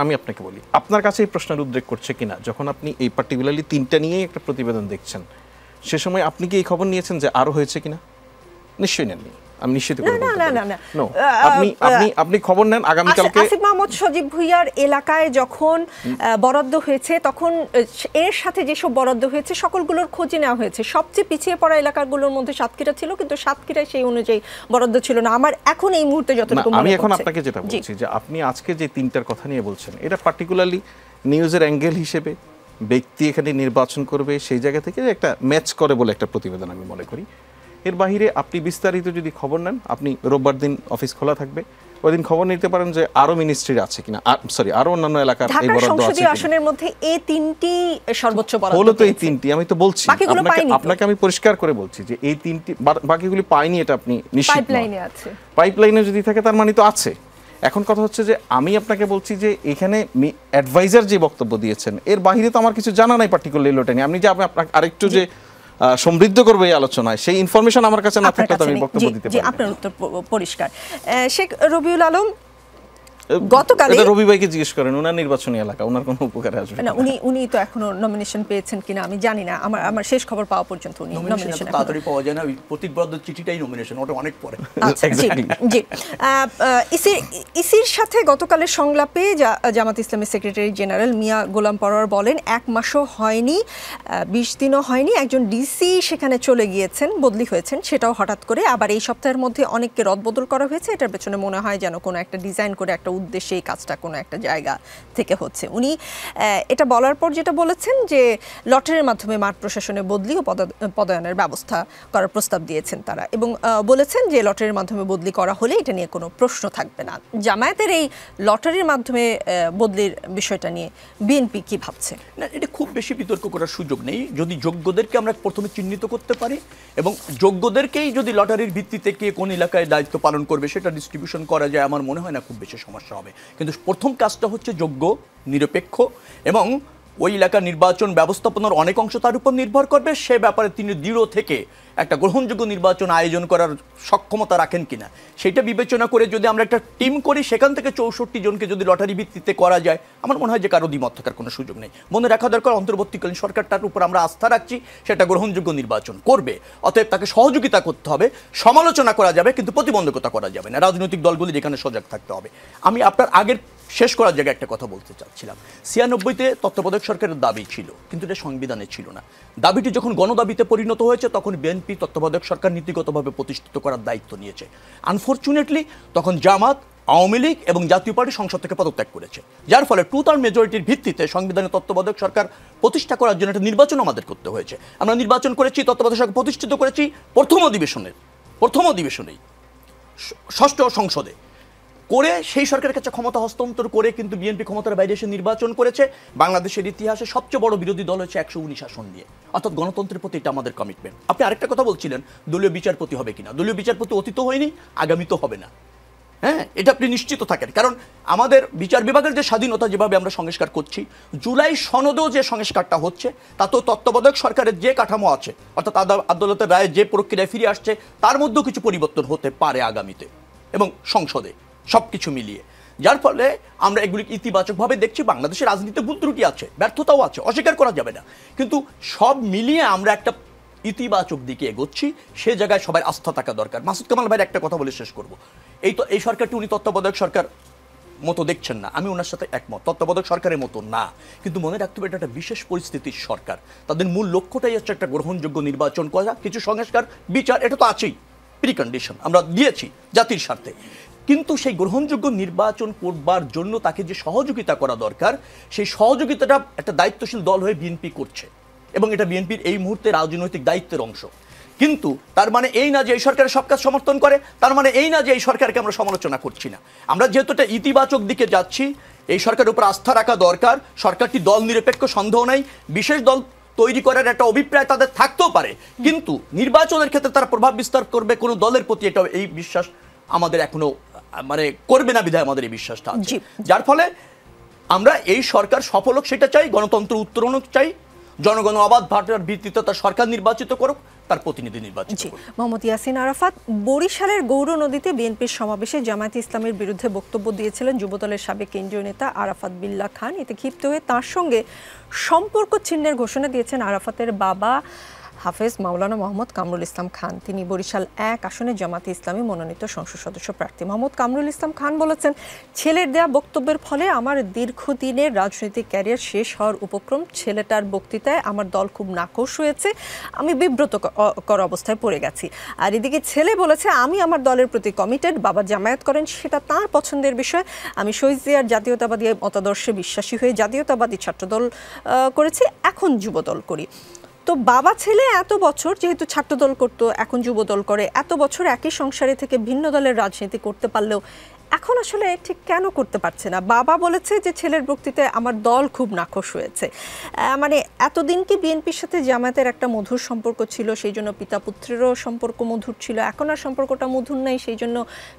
আমি আপনাকে বলি, আপনার কাছে এই প্রশ্নের উদ্রেক করছে কিনা, যখন আপনি এই পার্টিকুলারলি 3টা নিয়েই একটা প্রতিবেদন দেখছেন, সে সময় আপনি কি এই খবর নিয়েছেন যে আরো হয়েছে কিনা? নিশ্চয়ই নেননি। আমি নিশ্চিত করে বলতে পারি আপনি খবর নেন আগামীকালকে। আসিফ মাহমুদ সজীব ভুঁইয়ার এলাকায় যখন বরাদ্দ হয়েছে, তখন এর সাথে যেসব বরাদ্দ হয়েছে সকলগুলোর খোঁজে নেওয়া হয়েছে। সবচেয়ে পিছিয়ে পড়া এলাকাগুলোর মধ্যে সাতক্ষীরা ছিল, কিন্তু সাতক্ষীরায় সেই অনুযায়ী বরাদ্দ ছিল না। আমার এখন এই মুহূর্তে যতটুকু মনে হচ্ছে, আমি এখন আপনাকে যেটা বলছি যে আপনি আজকে যে 3টার কথা নিয়ে বলছেন, এটা পার্টিকুলারলি নিউজের অ্যাঙ্গেল হিসেবে ব্যক্তি এখানে নির্বাচন করবে সেই জায়গা থেকে একটা ম্যাচ করে বলে একটা প্রতিবেদন আমি মনে করি। এর বাহিরে আপনি বিস্তারিত যদি খবর নেন, আপনি রোববার দিন অফিস খোলা থাকবে, ওই দিন খবর নিতে পারেন যে আরো মিনিস্ট্রি আছে কিনা, সরি আরো অন্যান্য এলাকার এই বরাদ্দ আছে কিনা। আসনের মধ্যে এই 3টি সর্বোচ্চ বরাদ্দ হলো। তো এই 3টি আমি তো বলছি আপনাকে, আমি পরিষ্কার করে বলছি যে এই 3টি, বাকিগুলি পাইনি, এটা আপনি নিশ্চিত। পাইপলাইনে আছে, পাইপলাইনে যদি থাকে তার মানে তো আছে। এখন কথা হচ্ছে যে আমি আপনাকে বলছি যে এখানে অ্যাডভাইজার যে বক্তব্য দিয়েছেন, এর বাইরে তো আমার কিছু জানা নাই পার্টিকুলারলি ওটা নিয়ে। আপনি যে আপনাকে আরেকটু যে সমৃদ্ধ করবে এই আলোচনায়, সেই ইনফরমেশন আমার কাছে না থাকলে তো আমি বক্তব্য দিতে পারি না। আপনার উত্তর পরিষ্কার। শেখ রবিউল আলম, গতকাল এটা রবি ভাইকে জিজ্ঞেস করেন, ওনার নির্বাচনী এলাকা, ওনার কোনো উপকারে আসবে না। উনি তো এখনো নমিনেশন পেয়েছেন কিনা আমি জানি না, আমার শেষ খবর পাওয়া পর্যন্ত উনি নমিনেশন তাড়াতাড়ি পাওয়া যায় না, ওই প্রতীকবদ্ধ চিঠিটাই নমিনেশন, ওটা অনেক পরে। আচ্ছা, জি। ইসির সাথে গতকালের সংলাপে জামাত ইসলামের সেক্রেটারি জেনারেল মিয়া গোলাম পরোয়ার বলেন 1 মাসও হয়নি, 20 দিনও হয়নি, একজন ডিসি সেখানে চলে গিয়েছেন, বদলি হয়েছেন, সেটাও হঠাৎ করে। আবার এই সপ্তাহের মধ্যে অনেককে রদবদল করা হয়েছে। এটার পেছনে মনে হয় যেন কোনো একটা ডিজাইন করে একটা উদ্দেশ্যে এই কাজটা কোনো একটা জায়গা থেকে হচ্ছে। উনি এটা বলার পর যেটা বলেছেন যে লটারির মাধ্যমে মাঠ প্রশাসনে বদলি ও পদায়নের ব্যবস্থা করার প্রস্তাব দিয়েছেন তারা, এবং বলেছেন যে লটারির মাধ্যমে বদলি করা হলে এটা নিয়ে কোনো প্রশ্ন থাকবে না। জামায়াতের এই লটারির মাধ্যমে বদলির বিষয়টা নিয়ে বিএনপি কি ভাবছে? না, এটা খুব বেশি বিতর্ক করার সুযোগ নেই। যদি যোগ্যদেরকে আমরা প্রথমে চিহ্নিত করতে পারি এবং যোগ্যদেরকেই যদি লটারির ভিত্তিতে কে কোন এলাকায় দায়িত্ব পালন করবে সেটা ডিস্ট্রিবিউশন করা যায়, আমার মনে হয় না খুব বেশি সমস্যা হবে। কিন্তু প্রথম কাজটা হচ্ছে যোগ্য, নিরপেক্ষ, এবং ওই এলাকার নির্বাচন ব্যবস্থাপনার অনেক অংশ তার উপর নির্ভর করবে। সে ব্যাপারে তিনি দৃঢ় থেকে একটা গ্রহণযোগ্য নির্বাচন আয়োজন করার সক্ষমতা রাখেন কিনা সেটা বিবেচনা করে যদি আমরা একটা টিম করি, সেখান থেকে 64 জনকে যদি লটারি ভিত্তিতে করা যায়, আমার মনে হয় যে কারো দ্বিমত থাকার কোনো সুযোগ নেই। মনে রাখা দরকার, অন্তর্বর্তীকালীন সরকারটার উপর আমরা আস্থা রাখছি, সেটা গ্রহণযোগ্য নির্বাচন করবে। অতএব তাকে সহযোগিতা করতে হবে, সমালোচনা করা যাবে কিন্তু প্রতিবন্ধকতা করা যাবে না। রাজনৈতিক দলগুলি যেখানে সজাগ থাকতে হবে। আমি আপনার আগের শেষ করার জায়গায় একটা কথা বলতে চাচ্ছিলাম। 96-তে তত্ত্বাবধায়ক সরকারের দাবি ছিল, কিন্তু এটা সংবিধানে ছিল না। দাবিটি যখন গণদাবিতে পরিণত হয়েছে তখন বিএনপি তত্ত্বাবধায়ক সরকার নীতিগতভাবে প্রতিষ্ঠিত করার দায়িত্ব নিয়েছে। আনফরচুনেটলি তখন জামাত, আওয়ামী লীগ এবং জাতীয় পার্টি সংসদ থেকে পদত্যাগ করেছে, যার ফলে 2/3 মেজরিটির ভিত্তিতে সংবিধানে তত্ত্বাবধায়ক সরকার প্রতিষ্ঠা করার জন্য একটা নির্বাচন আমাদের করতে হয়েছে। আমরা নির্বাচন করেছি, তত্ত্বাবধায়ক সরকার প্রতিষ্ঠিত করেছি প্রথম অধিবেশনেই 6ষ্ঠ সংসদে করে সেই সরকারের কাছে ক্ষমতা হস্তান্তর করে কিন্তু বিএনপি ক্ষমতার বাইরে এসে নির্বাচন করেছে। বাংলাদেশের ইতিহাসে সবচেয়ে বড় বিরোধী দল হচ্ছে 119 আসন নিয়ে, অর্থাৎ গণতন্ত্রের প্রতি এটা আমাদের কমিটমেন্ট। আপনি আরেকটা কথা বলছিলেন দলীয় বিচারপতি হবে কিনা। দলীয় বিচারপতি অতীত হয়নি, আগামী তো হবে না। হ্যাঁ, এটা আপনি নিশ্চিত থাকেন, কারণ আমাদের বিচার বিভাগের যে স্বাধীনতা যেভাবে আমরা সংস্কার করছি, জুলাই সনদেও যে সংস্কারটা হচ্ছে তাতেও তত্ত্বাবধায়ক সরকারের যে কাঠামো আছে, অর্থাৎ আদালতের রায়ে যে প্রক্রিয়ায় ফিরে আসছে, তার মধ্যেও কিছু পরিবর্তন হতে পারে আগামীতে এবং সংসদে, সবকিছু মিলিয়ে। যার ফলে আমরা এগুলি ইতিবাচকভাবে দেখছি। বাংলাদেশের রাজনীতিতে ভুল ত্রুটি আছে, ব্যর্থতাও আছে, অস্বীকার করা যাবে না, কিন্তু সব মিলিয়ে আমরা একটা ইতিবাচক দিকে এগোচ্ছি। সে জায়গায় সবাই আস্থা থাকা দরকার। মাসুদ কামাল ভাইয়ের একটা কথা বলে শেষ করব। এই সরকারটি উনি তত্ত্বাবধায়ক সরকার মতো দেখছেন না, আমি ওনার সাথে একমত, তত্ত্বাবধায়ক সরকারের মতো না। কিন্তু মনে রাখতে হবে এটা একটা বিশেষ পরিস্থিতির সরকার। তাদের মূল লক্ষ্যটাই হচ্ছে একটা গ্রহণযোগ্য নির্বাচন করা, কিছু সংস্কার, বিচার, এটা তো আছেই, প্রিকন্ডিশন আমরা দিয়েছি জাতির স্বার্থে। কিন্তু সেই গ্রহণযোগ্য নির্বাচন করবার জন্য তাকে যে সহযোগিতা করা দরকার, সেই সহযোগিতাটা একটা দায়িত্বশীল দল হয়ে বিএনপি করছে, এবং এটা বিএনপির এই মুহূর্তে রাজনৈতিক দায়িত্বের অংশ। কিন্তু তার মানে এই না যে এই সরকারের সব কাজ সমর্থন করে, তার মানে এই না যে এই সরকারকে আমরা সমালোচনা করছি না। আমরা যেহেতু একটা ইতিবাচক দিকে যাচ্ছি, এই সরকারের উপর আস্থা রাখা দরকার। সরকারটি দল নিরপেক্ষ, সন্দেহ নাই। বিশেষ দল তৈরি করার একটা অভিপ্রায় তাদের থাকতেও পারে, কিন্তু নির্বাচনের ক্ষেত্রে তারা প্রভাব বিস্তার করবে কোনো দলের প্রতি, এটা এই বিশ্বাস আমাদের এখনো করবে না, বিধায় আমাদের এই বিশ্বাসটা আছে। যার ফলে আমরা এই সরকার সফল হোক সেটা চাই, গণতন্ত্র উত্তরণ চাই, জনগণ অবাধ ভোটের ভিত্তিতে তার সরকার নির্বাচিত করুক, তার প্রতিনিধি নির্বাচিত করুক। মোহাম্মদ ইয়াসিন আরাফাত, বরিশালের গৌর নদীতে বিএনপির সমাবেশে জামায়াতে ইসলামের বিরুদ্ধে বক্তব্য দিয়েছিলেন যুবদলের সাবেক কেন্দ্রীয় নেতা আরাফাত বিল্লাহ খান। এতে ক্ষিপ্ত হয়ে তার সঙ্গে সম্পর্ক ছিন্নের ঘোষণা দিয়েছেন আরাফাতের বাবা হাফেজ মাওলানা মোহাম্মদ কামরুল ইসলাম খান। তিনি বরিশাল 1 আসনে জামাতে ইসলামী মনোনীত সংসদ সদস্য প্রার্থী। মোহাম্মদ কামরুল ইসলাম খান বলেছেন, ছেলের দেয়া বক্তব্যের ফলে আমার দীর্ঘদিনের রাজনৈতিক ক্যারিয়ার শেষ হওয়ার উপক্রম। ছেলেটার বক্তৃতায় আমার দল খুব নাকশ হয়েছে, আমি বিব্রতকর অবস্থায় পড়ে গেছি। আর এদিকে ছেলে বলেছে, আমি আমার দলের প্রতি কমিটেড, বাবা জামায়াত করেন সেটা তার পছন্দের বিষয়। আমি শহীদ জিয়ার জাতীয়তাবাদী মতাদর্শে বিশ্বাসী হয়ে জাতীয়তাবাদী ছাত্রদল করেছি, এখন যুবদল করি। তো বাবা ছেলে এত বছর যেহেতু ছাত্রদল করতো, এখন যুবদল করে, এত বছর একই সংসারে থেকে ভিন্ন দলের রাজনীতি করতে পারলেও এখন আসলে ঠিক কেন করতে পারছে না? বাবা বলেছে যে ছেলের বক্তৃতায় আমার দল খুব নাখোশ হয়েছে। মানে এতদিন কি বিএনপির সাথে জামায়াতের একটা মধুর সম্পর্ক ছিল, সেই জন্য পিতা পুত্রেরও সম্পর্ক মধুর ছিল, এখন আর সম্পর্কটা মধুর নেই, সেই জন্য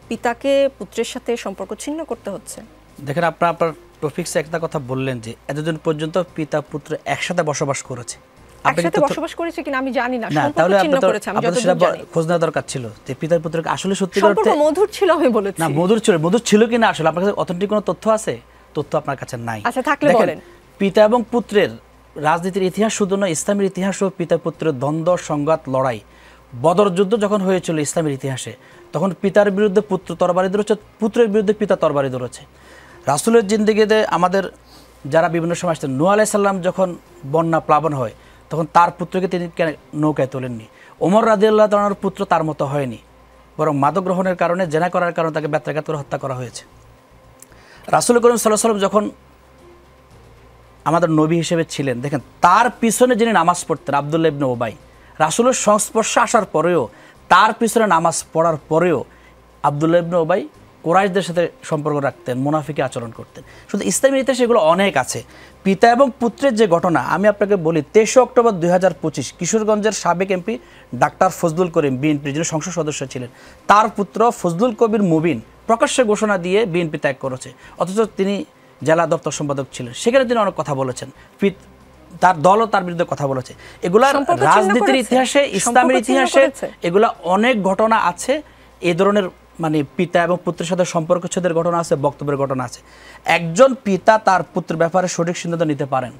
পিতাকে পুত্রের সাথে সম্পর্ক ছিন্ন করতে হচ্ছে? দেখেন, আপনার টপিক্সে একটা কথা বললেন যে এতদিন পর্যন্ত পিতা পুত্র একসাথে বসবাস করেছে, একসাথে বসবাস করেছে কিনা আমি জানি না, না সম্পর্ক তাহলে ছিন্ন করেছে আমি আপনাদের যতদূর জানি। খোঁজ নেওয়া দরকার ছিল যে পিতার পুত্রকে আসলে সত্যি সম্পর্ক মধুর ছিল আমি বলেছি। না মধুর ছিল কিনা আসলে আপনার কাছে অথেন্টিক কোনো তথ্য আছে? তথ্য আপনার কাছে নাই। আচ্ছা থাকলে বলেন। পিতা এবং পুত্রের রাজনীতির ইতিহাস শুধু নয়, ইসলামের ইতিহাসও পিতা পুত্রের দ্বন্দ্ব, সংঘাত, লড়াই। বদর যুদ্ধ যখন হয়েছিল ইসলামের ইতিহাসে, তখন পিতার বিরুদ্ধে পুত্র তরবারি ধরেছে, পুত্রের বিরুদ্ধে পিতা তরবারি ধরেছে। রাসূলের জিন্দেগিতে আমাদের যারা বিভিন্ন সময় আসতেন, নূহ আলাইহিস সালাম যখন বন্যা প্লাবন হয় তখন তার পুত্রকে তিনি নৌকায় তোলেননি। ওমর রাদিয়াল্লাহু তাআলার পুত্র তার মতো হয়নি, বরং মাদক গ্রহণের কারণে, জেনা করার কারণে তাকে বেত্রাঘাত করে হত্যা করা হয়েছে। রাসূল করিম সাল্লাল্লাহু আলাইহি ওয়াসাল্লাম যখন আমাদের নবী হিসেবে ছিলেন, দেখেন তার পিছনে যিনি নামাজ পড়তেন আব্দুল্লাহ ইবনে উবাই, রাসূলের সংস্পর্শে আসার পরেও, তার পিছনে নামাজ পড়ার পরেও আব্দুল্লাহ ইবনে উবাই কুরাইশদের সাথে সম্পর্ক রাখতেন, মুনাফিকি আচরণ করতেন। শুধু ইসলামের ইতিহাসে এগুলো অনেক আছে। পিতা এবং পুত্রের যে ঘটনা আমি আপনাকে বলি, 23 অক্টোবর 2025 কিশোরগঞ্জের সাবেক এমপি ডাক্তার ফজলুল করিম, বিএনপির যিনি সংসদ সদস্য ছিলেন, তার পুত্র ফজলুল কবির মুবিন প্রকাশ্যে ঘোষণা দিয়ে বিএনপি ত্যাগ করেছে, অথচ তিনি জেলা দপ্তর সম্পাদক ছিলেন। সেখানে তিনি অনেক কথা বলেছেন, তার দলও তার বিরুদ্ধে কথা বলেছে। এগুলা রাজনীতির ইতিহাসে, ইসলামের ইতিহাসে এগুলা অনেক ঘটনা আছে। এই ধরনের মানে পিতা এবং পুত্রের সাথে সম্পর্ক ছেদের ঘটনা আছে, বক্তব্যের ঘটনা আছে। একজন পিতা তার পুত্রের ব্যাপারে সঠিক সিদ্ধান্ত নিতে পারেন,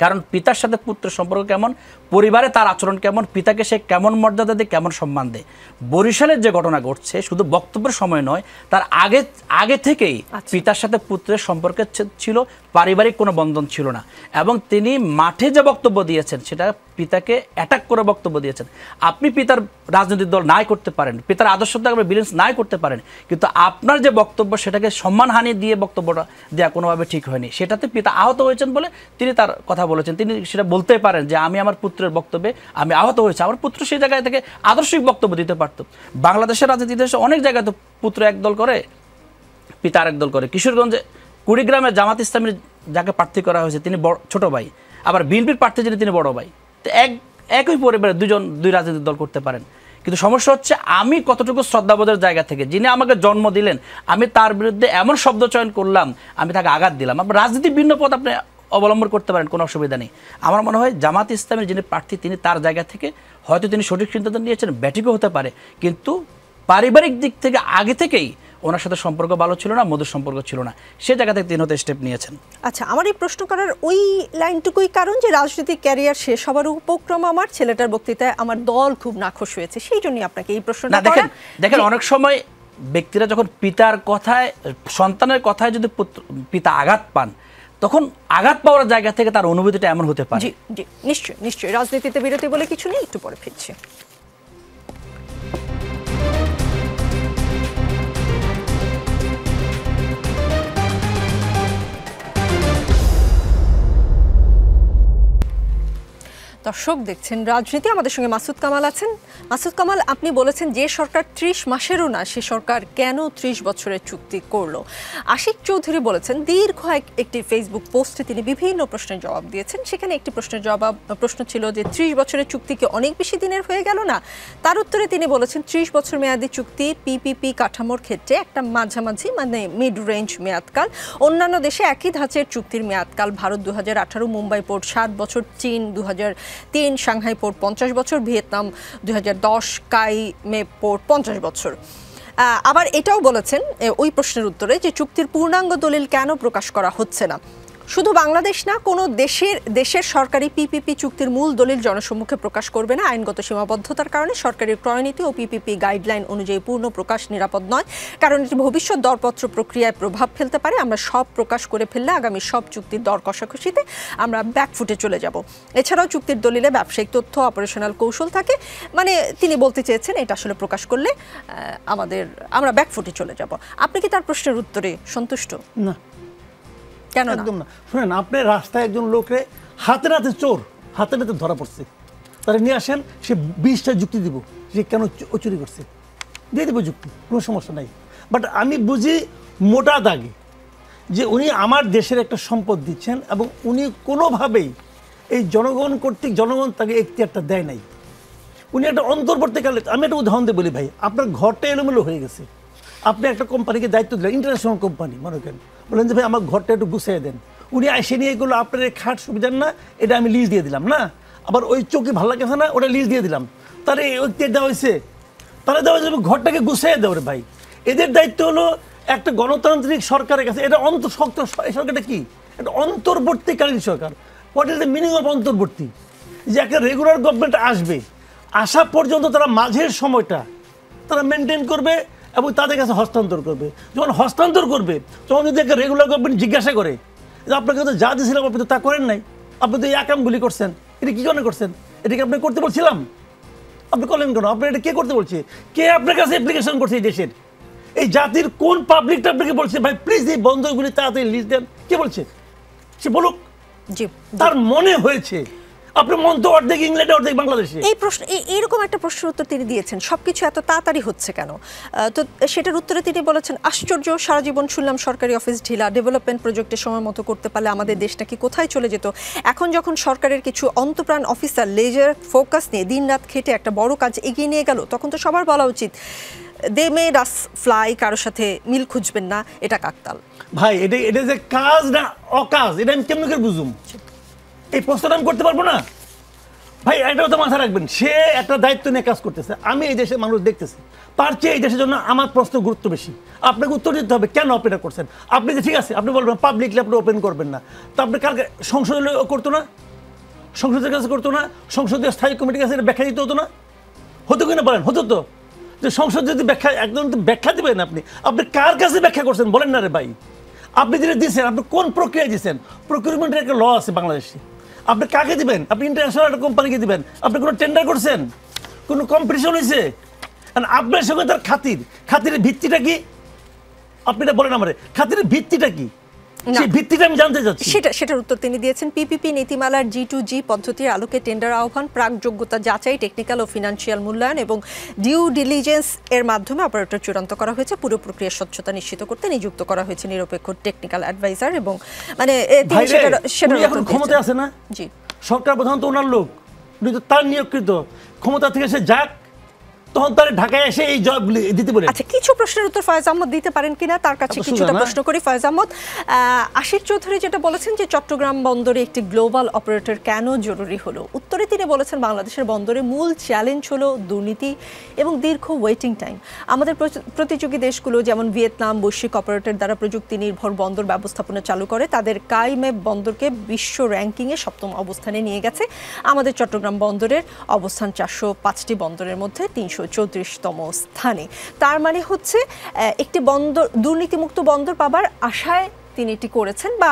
কারণ পিতার সাথে পুত্রের সম্পর্ক কেমন, পরিবারে তার আচরণ কেমন, পিতাকে সে কেমন মর্যাদা দেয়, কেমন সম্মান দেয়। বরিশালের যে ঘটনা ঘটছে শুধু বক্তব্যের সময় নয়, তার আগে থেকেই পিতার সাথে পুত্রের সম্পর্ক ছিল, পারিবারিক কোনো বন্ধন ছিল না। এবং তিনি মাঠে যে বক্তব্য দিয়েছেন সেটা পিতাকে অ্যাটাক করে বক্তব্য দিয়েছেন। আপনি পিতার রাজনৈতিক দল নাই করতে পারেন, পিতার আদর্শ বিলেন্স নাই করতে পারেন, কিন্তু আপনার যে বক্তব্য সেটাকে সম্মানহানি দিয়ে বক্তব্যটা দেওয়া কোনোভাবে ঠিক হয়নি। সেটাতে পিতা আহত হয়েছেন বলে তিনি তার কথা বলেছেন। তিনি সেটা বলতে পারেন যে আমি আমার পুত্রের বক্তব্যে আমি আহত হয়েছি, আমার পুত্র সেই জায়গায় থেকে আদর্শিক বক্তব্য দিতে পারত। বাংলাদেশের রাজনীতি দেশে অনেক জায়গায় তো পুত্র একদল করে, পিতা আরেক দল করে। কিশোরগঞ্জে কুড়িগ্রামে জামাত ইসলামীর যাকে প্রার্থী করা হয়েছে তিনি ছোট ভাই, আবার বিএনপির প্রার্থী যিনি তিনি বড় ভাই। তো একই পরিবারে দুই রাজনৈতিক দল করতে পারেন, কিন্তু সমস্যা হচ্ছে আমি কতটুকু শ্রদ্ধাবোধের জায়গা থেকে, যিনি আমাকে জন্ম দিলেন, আমি তার বিরুদ্ধে এমন শব্দ চয়ন করলাম, আমি তাকে আঘাত দিলাম। আপনার রাজনীতির ভিন্ন পথ আপনি অবলম্বন করতে পারেন, কোনো অসুবিধা নেই। আমার মনে হয় জামাত ইসলামের যিনি প্রার্থী তিনি তার জায়গা থেকে হয়তো তিনি সঠিক সিদ্ধান্ত নিয়েছেন, ব্যাটিকও হতে পারে, কিন্তু পারিবারিক দিক থেকে আগে থেকেই ওনার সাথে সম্পর্ক ভালো ছিল না, মধুর সম্পর্ক ছিল না, সে জায়গা থেকে তিনি হতে স্টেপ নিয়েছেন। আচ্ছা, আমার এই প্রশ্ন করার ওই লাইনটুকুই কারণ যে রাজনৈতিক ক্যারিয়ার শেষ হবার উপক্রম আমার ছেলেটার বক্তৃতায় আমার দল খুব নাখোশ হয়েছে, সেই জন্যই আপনাকে এই প্রশ্নটা করা। দেখেন অনেক সময় ব্যক্তিরা যখন পিতার কথায়, সন্তানের কথায় যদি পিতা আঘাত পান, তখন আঘাত পাওয়ার জায়গা থেকে তার অনুভূতিটা এমন হতে পারে। জি জি, নিশ্চয়ই। রাজনীতিতে বিরতি বলে কিছু নেই, একটু পরে ফিরছি। দর্শক দেখছেন রাজনীতি, আমাদের সঙ্গে মাসুদ কামাল আছেন। মাসুদ কামাল, আপনি বলেছেন যে সরকার 30 মাসেরও না সে সরকার কেন 30 বছরের চুক্তি করলো। আশিক চৌধুরী বলেছেন, দীর্ঘ একটি ফেসবুক পোস্টে তিনি বিভিন্ন প্রশ্নের জবাব দিয়েছেন। সেখানে একটি প্রশ্ন ছিল যে 30 বছরের চুক্তি কি অনেক বেশি দিনের হয়ে গেল না? তার উত্তরে তিনি বলেছেন 30 বছর মেয়াদী চুক্তি পিপিপি কাঠামোর ক্ষেত্রে একটা মাঝামাঝি মানে মিড রেঞ্জ মেয়াদকাল। অন্যান্য দেশে একই ধাঁচের চুক্তির মেয়াদকাল, ভারত 2018, মুম্বাই পোর্ট 7 বছর, চীন 2003, সাংহাই পোর্ট 50 বছর, ভিয়েতনাম 2010, কাইমে পোর্ট 50 বছর। আবার এটাও বলেছেন ওই প্রশ্নের উত্তরে যে চুক্তির পূর্ণাঙ্গ দলিল কেন প্রকাশ করা হচ্ছে না। শুধু বাংলাদেশ না, কোনো দেশের সরকারি পিপিপি চুক্তির মূল দলিল জনসম্মুখে প্রকাশ করবে না। আইনগত সীমাবদ্ধতার কারণে সরকারি ক্রয়নীতি ও পিপিপি গাইডলাইন অনুযায়ী পূর্ণ প্রকাশ নিরাপদ নয়, কারণ এটি ভবিষ্যৎ দরপত্র প্রক্রিয়ায় প্রভাব ফেলতে পারে। আমরা সব প্রকাশ করে ফেললে আগামী সব চুক্তির দর কষাকষিতে আমরা ব্যাকফুটে চলে যাব। এছাড়াও চুক্তির দলিলে ব্যবসায়িক তথ্য, অপারেশনাল কৌশল থাকে। মানে তিনি বলতে চেয়েছেন এটা আসলে প্রকাশ করলে আমরা ব্যাকফুটে চলে যাব। আপনি কি তার প্রশ্নের উত্তরে সন্তুষ্ট? না, কেন? একদম না। শুনেন, আপনি রাস্তায় একজন লোকরে হাতে নাতে চোর, হাতে নাতে ধরা পড়ছে, তারা নিয়ে আসেন, সে 20টা যুক্তি দিব যে কেন ও চুরি করছে, দিয়ে দেবো যুক্তি, কোনো সমস্যা নাই। বাট আমি বুঝি মোটা দাগে যে উনি আমার দেশের একটা সম্পদ দিচ্ছেন এবং উনি কোনোভাবেই এই জনগণ কর্তৃক জনগণ তাকে এখতিয়ারটা দেয় নাই। উনি একটা অন্তর্বর্তীকালে, আমি একটা উদাহরণ দিয়ে বলি ভাই, আপনার ঘরটা এলোমেলো হয়ে গেছে, আপনি একটা কোম্পানিকে দায়িত্ব দিলেন, ইন্টারন্যাশনাল কোম্পানি মনে করেন, বলেন যে ভাই আমার ঘরটা একটু গুছিয়ে দেন। উনি এসে নিয়ে এগুলো আপনার খাট সুবিধার না, এটা আমি লিজ দিয়ে দিলাম না, আবার ওই চৌকি ভালো লাগছে না, ওটা লিজ দিয়ে দিলাম, তাহলে ওই দেওয়া হয়েছে, তাহলে দেওয়া হয়েছে ঘরটাকে গুছিয়ে দেওয়া রে ভাই। এদের দায়িত্ব হলো একটা গণতান্ত্রিক সরকারের কাছে, এটা অন্তঃশক্ত এই সরকারটা কি, এটা অন্তর্বর্তীকালীন সরকার। What is the meaning of অন্তর্বর্তী? যে একটা রেগুলার গভর্নমেন্ট আসবে, আসা পর্যন্ত তারা মাঝের সময়টা তারা মেনটেন করবে এবং তাদের কাছে হস্তান্তর করবে। যখন হস্তান্তর করবে তখন যদি একটা রেগুলার গভর্নমেন্ট জিজ্ঞাসা করে যে আপনাকে তো যা দিয়েছিলাম আপনি তো তা করেন নাই, আপনি তো এই আকামগুলি করছেন, এটা কী কারণে করছেন, এটা কি আপনি করতে বলছিলাম, আপনি করলেন কেন, আপনার এটা কে করতে বলছে, কে আপনার কাছে অ্যাপ্লিকেশন করছে এই দেশের, এই জাতির কোন পাবলিকটা আপনাকে বলছে ভাই প্লিজ এই বন্ধগুলি তাড়াতাড়ি লিস্ট দেন, কে বলছে, সে বলুক। জি, তার মনে হয়েছে আপনি মন তো অর্ধেক ইংল্যান্ডে অর্ধেক বাংলাদেশে। এই প্রশ্ন এইরকম একটা প্রশ্নের উত্তর তিনি দিয়েছেন, সবকিছু এত তাড়াতাড়ি হচ্ছে কেন? তো সেটার উত্তরে তিনি বলেছেন, আশ্চর্য, সারা জীবন শুনলাম সরকারি অফিস ঢিলা, ডেভেলপমেন্ট প্রজেক্টে সময় মতো করতে পারলে আমাদের দেশটা কি কোথায় চলে যেত। এখন যখন সরকারের কিছু অন্তপ্রাণ অফিসার লেজার ফোকাস নিয়ে দিনরাত খেটে একটা বড় কাজ এগিয়ে নিয়ে গেল, তখন তো সবার বলা উচিত দে মেড আস ফ্লাই, কারোর সাথে মিল খুঁজবেন না, এটা কাকতাল। ভাই এটা যে কাজ না অকাজ, এটা আমি কেমন করে বুঝুম? এই প্রশ্নটা আমি করতে পারবো না ভাই। এটাও তো মাথায় রাখবেন, সে একটা দায়িত্ব নিয়ে কাজ করতেছে, আমি এই দেশের মানুষ দেখতেছি, তার চেয়ে এই দেশের জন্য আমার প্রশ্ন গুরুত্ব বেশি। আপনাকে উত্তর দিতে হবে কেন আপনি এটা করছেন। আপনি যে ঠিক আছে আপনি বলবেন পাবলিকলি আপনি ওপেন করবেন না, তো আপনি কালকে সংসদে করতো না, সংসদের কাছে করতো না, সংসদীয় স্থায়ী কমিটির কাছে এটা ব্যাখ্যা দিতে হতো না, হতো কিনা বলেন? হতো তো। যে সংসদ যদি ব্যাখ্যা একদম ব্যাখ্যা দেবেন, আপনি কার কাছে ব্যাখ্যা করছেন বলেন না রে ভাই। আপনি যেটা দিচ্ছেন আপনি কোন প্রক্রিয়া দিচ্ছেন, প্রকিউরমেন্টের একটা ল আছে বাংলাদেশে, আপনি কাকে দিবেন, আপনি ইন্টারন্যাশনাল একটা কোম্পানিকে দিবেন, আপনি কোনো টেন্ডার করছেন, কোনো কম্পিটিশন হয়েছে, আপনার সঙ্গে তার খাতিরের ভিত্তিটা কি, আপনি এটা বলেন আমারে, খাতিরের ভিত্তিটা কি, সেই ভিত্তিটা আমি জানতে চাচ্ছি। সেটার উত্তর তিনি দিয়েছেন, পিপিপি নীতিমালার G2G পদ্ধতির আলোকে টেন্ডার আহ্বান, প্রাক যোগ্যতা যাচাই, টেকনিক্যাল ও ফিনান্সিয়াল মূল্যায়ন এবং ডিউ ডিলিজেন্স এর মাধ্যমে অপারেটর চূড়ান্ত করা হয়েছে। পুরো প্রক্রিয়ার স্বচ্ছতা নিশ্চিত করতে নিযুক্ত করা হয়েছে নিরপেক্ষ টেকনিক্যাল অ্যাডভাইজার। এবং মানে এখন ক্ষমতা আছে না, জি সরকার প্রধান তো ওনার লোক, উনি তো তার নিয়োগকৃত, ক্ষমতা থেকে সে যাক, তখন তার ঢাকায় এসে এই জবগুলি দিতে পারে। আচ্ছা, কিছু প্রশ্নের উত্তর ফয়েজ আহমদ দিতে পারেন কিনা তার কাছে কিছুটা প্রশ্ন করি। ফয়েজ আহমদ, আশিক চৌধুরী যেটা বলেছেন যে চট্টগ্রাম বন্দরে একটি গ্লোবাল অপারেটর কেন জরুরি হলো, উত্তরে তিনি বলেছেন বাংলাদেশের বন্দরে মূল চ্যালেঞ্জ হলো দুর্নীতি এবং দীর্ঘ ওয়েটিং টাইম। আমাদের প্রতিযোগী দেশগুলো যেমন ভিয়েতনাম বৈশ্বিক অপারেটর দ্বারা প্রযুক্তি নির্ভর বন্দর ব্যবস্থাপনা চালু করে, তাদের কাইমেপ বন্দরকে বিশ্ব র্যাঙ্কিংয়ে 7ম অবস্থানে নিয়ে গেছে। আমাদের চট্টগ্রাম বন্দরের অবস্থান 405টি বন্দরের মধ্যে 334তম স্থানে। তার মানে হচ্ছে একটি বন্দর, দুর্নীতিমুক্ত বন্দর পাবার আশায় তিনি এটি করেছেন, বা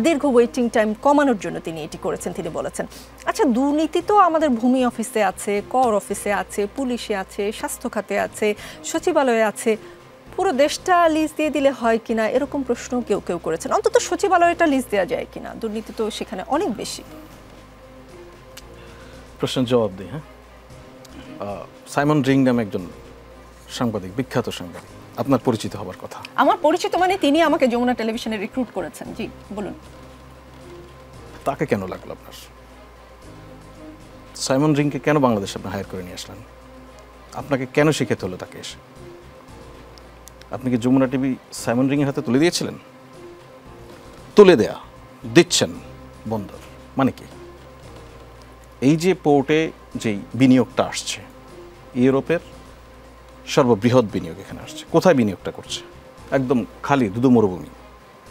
দীর্ঘ ওয়েটিং টাইম কমানোর জন্য তিনি এটি করেছেন তিনি বলেছেন। আচ্ছা, দুর্নীতি তো আমাদের ভূমি অফিসে আছে, কর অফিসে আছে, পুলিশে আছে, স্বাস্থ্য খাতে আছে, সচিবালয়ে আছে, পুরো দেশটা লিজ দিয়ে দিলে হয় কিনা এরকম প্রশ্ন কেউ কেউ করেছেন। অন্তত সচিবালয়টা লিজ দেওয়া যায় কিনা, দুর্নীতি তো সেখানে অনেক বেশি। প্রশ্নের জবাব দিই। হ্যাঁ, সাইমন রিং নামে একজন সাংবাদিক, বিখ্যাত সাংবাদিক, আপনার পরিচিত হবার কথা। আমার পরিচিত মানে তিনি আমাকে যমুনা টেলিভিশনে রিক্রুট করেছেন। জি বলুন। তাকে কেন লাগলো আপনার? সাইমন রিংকে কেন বাংলাদেশে আপনি হায়ার করে নিয়ে আসলেন? আপনাকে কেন শিখাতে হলো তাকে এসে? আপনি কি যমুনা টিভি সাইমন রিংয়ের হাতে তুলে দিয়েছিলেন? তুলে দেয়া দিচ্ছেন বন্দর মানে কি? এই যে পোর্টে যেই বিনিয়োগটা আসছে, ইউরোপের সর্ববৃহৎ বিনিয়োগ এখানে আসছে, কোথায় বিনিয়োগটা করছে? একদম খালি দুদু মরুভূমি,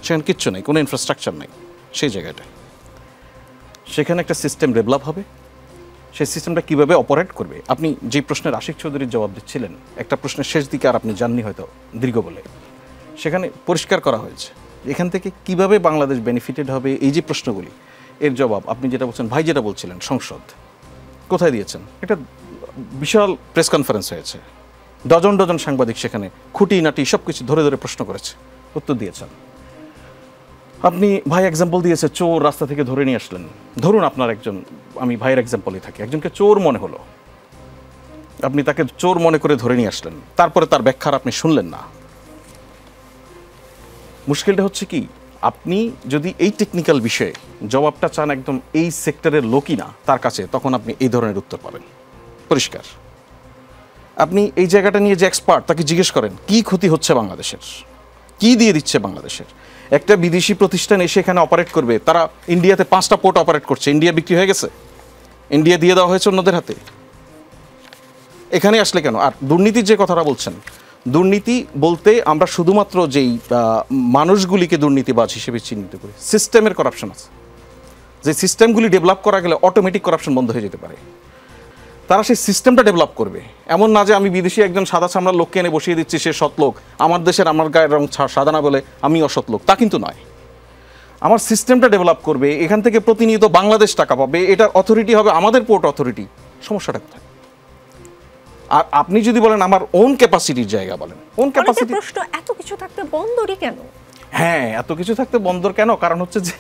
সেখানে কিচ্ছু নেই, কোনো ইনফ্রাস্ট্রাকচার নেই সেই জায়গাটায়। সেখানে একটা সিস্টেম ডেভেলপ হবে, সেই সিস্টেমটা কীভাবে অপারেট করবে। আপনি যে প্রশ্নের আশিক চৌধুরীর জবাব দিচ্ছিলেন, একটা প্রশ্নের শেষ দিকে আর আপনি জাননি হয়তো দীর্ঘ বলে, সেখানে পরিষ্কার করা হয়েছে এখান থেকে কিভাবে বাংলাদেশ বেনিফিটেড হবে। এই যে প্রশ্নগুলি, এর জবাব আপনি যেটা বলছেন, ভাই যেটা বলছিলেন, সংসদ কোথায় দিয়েছেন? এটা বিশাল প্রেস কনফারেন্স হয়েছে, ডজন ডজন সাংবাদিক সেখানে খুঁটিনাটি সব কিছু ধরে ধরে প্রশ্ন করেছে, উত্তর দিয়েছেন। আপনি ভাই এক্সাম্পল দিয়েছে, চোর রাস্তা থেকে ধরে নিয়ে আসলেন। ধরুন আপনার একজন, আমি ভাইয়ের এক্সাম্পলই থাকি, একজনকে চোর মনে হলো, আপনি তাকে চোর মনে করে ধরে নিয়ে আসলেন, তারপরে তার ব্যাখ্যার আপনি শুনলেন না। মুশকিলটা হচ্ছে কি, আপনি যদি এই টেকনিক্যাল বিষয়ে জবাবটা চান একদম এই সেক্টরের লোকই না তার কাছে, তখন আপনি এই ধরনের উত্তর পাবেন পরিষ্কার। আপনি এই জায়গাটা নিয়ে যে এক্সপার্ট, তাকে জিজ্ঞেস করেন কি ক্ষতি হচ্ছে বাংলাদেশের, কি দিয়ে দিচ্ছে বাংলাদেশের। একটা বিদেশি প্রতিষ্ঠান এসে এখানে অপারেট করবে, তারা ইন্ডিয়াতে 5টা পোর্ট অপারেট করছে, ইন্ডিয়া বিক্রি হয়ে গেছে, ইন্ডিয়া দিয়ে দেওয়া হয়েছে অন্যদের হাতে? এখানে আসলে কেন? আর দুর্নীতির যে কথাটা বলছেন, দুর্নীতি বলতে আমরা শুধুমাত্র যেই মানুষগুলিকে দুর্নীতিবাজ হিসেবে চিহ্নিত করি, সিস্টেমের করাপশন আছে, যে সিস্টেমগুলি ডেভেলপ করা গেলে অটোমেটিক করাপশন বন্ধ হয়ে যেতে পারে। তারা সেই সিস্টেমটা ডেভেলপ করবে, এমন না যে আমি বিদেশি একজন সাদা চামড়ার লোককে এনে বসিয়ে দিচ্ছি, সে সৎ লোক, আমার দেশের আমার গায়ের রং সাদা না বলে আমি অসৎ লোক, তা কিন্তু নয়। আমার সিস্টেমটা ডেভেলপ করবে, এখান থেকে প্রতিনিয়ত বাংলাদেশ টাকা পাবে, এটার অথরিটি হবে আমাদের পোর্ট অথরিটি। সমস্যাটা কোথায়? আর আপনি যদি বলেন আমার ওন ক্যাপাসিটির জায়গা, বলেন ওন ক্যাপাসিটি, প্রশ্ন এত কিছু থাকতে বন্দরই কেন? হ্যাঁ, এত কিছু থাকতে বন্দর কেন? কারণ হচ্ছে যে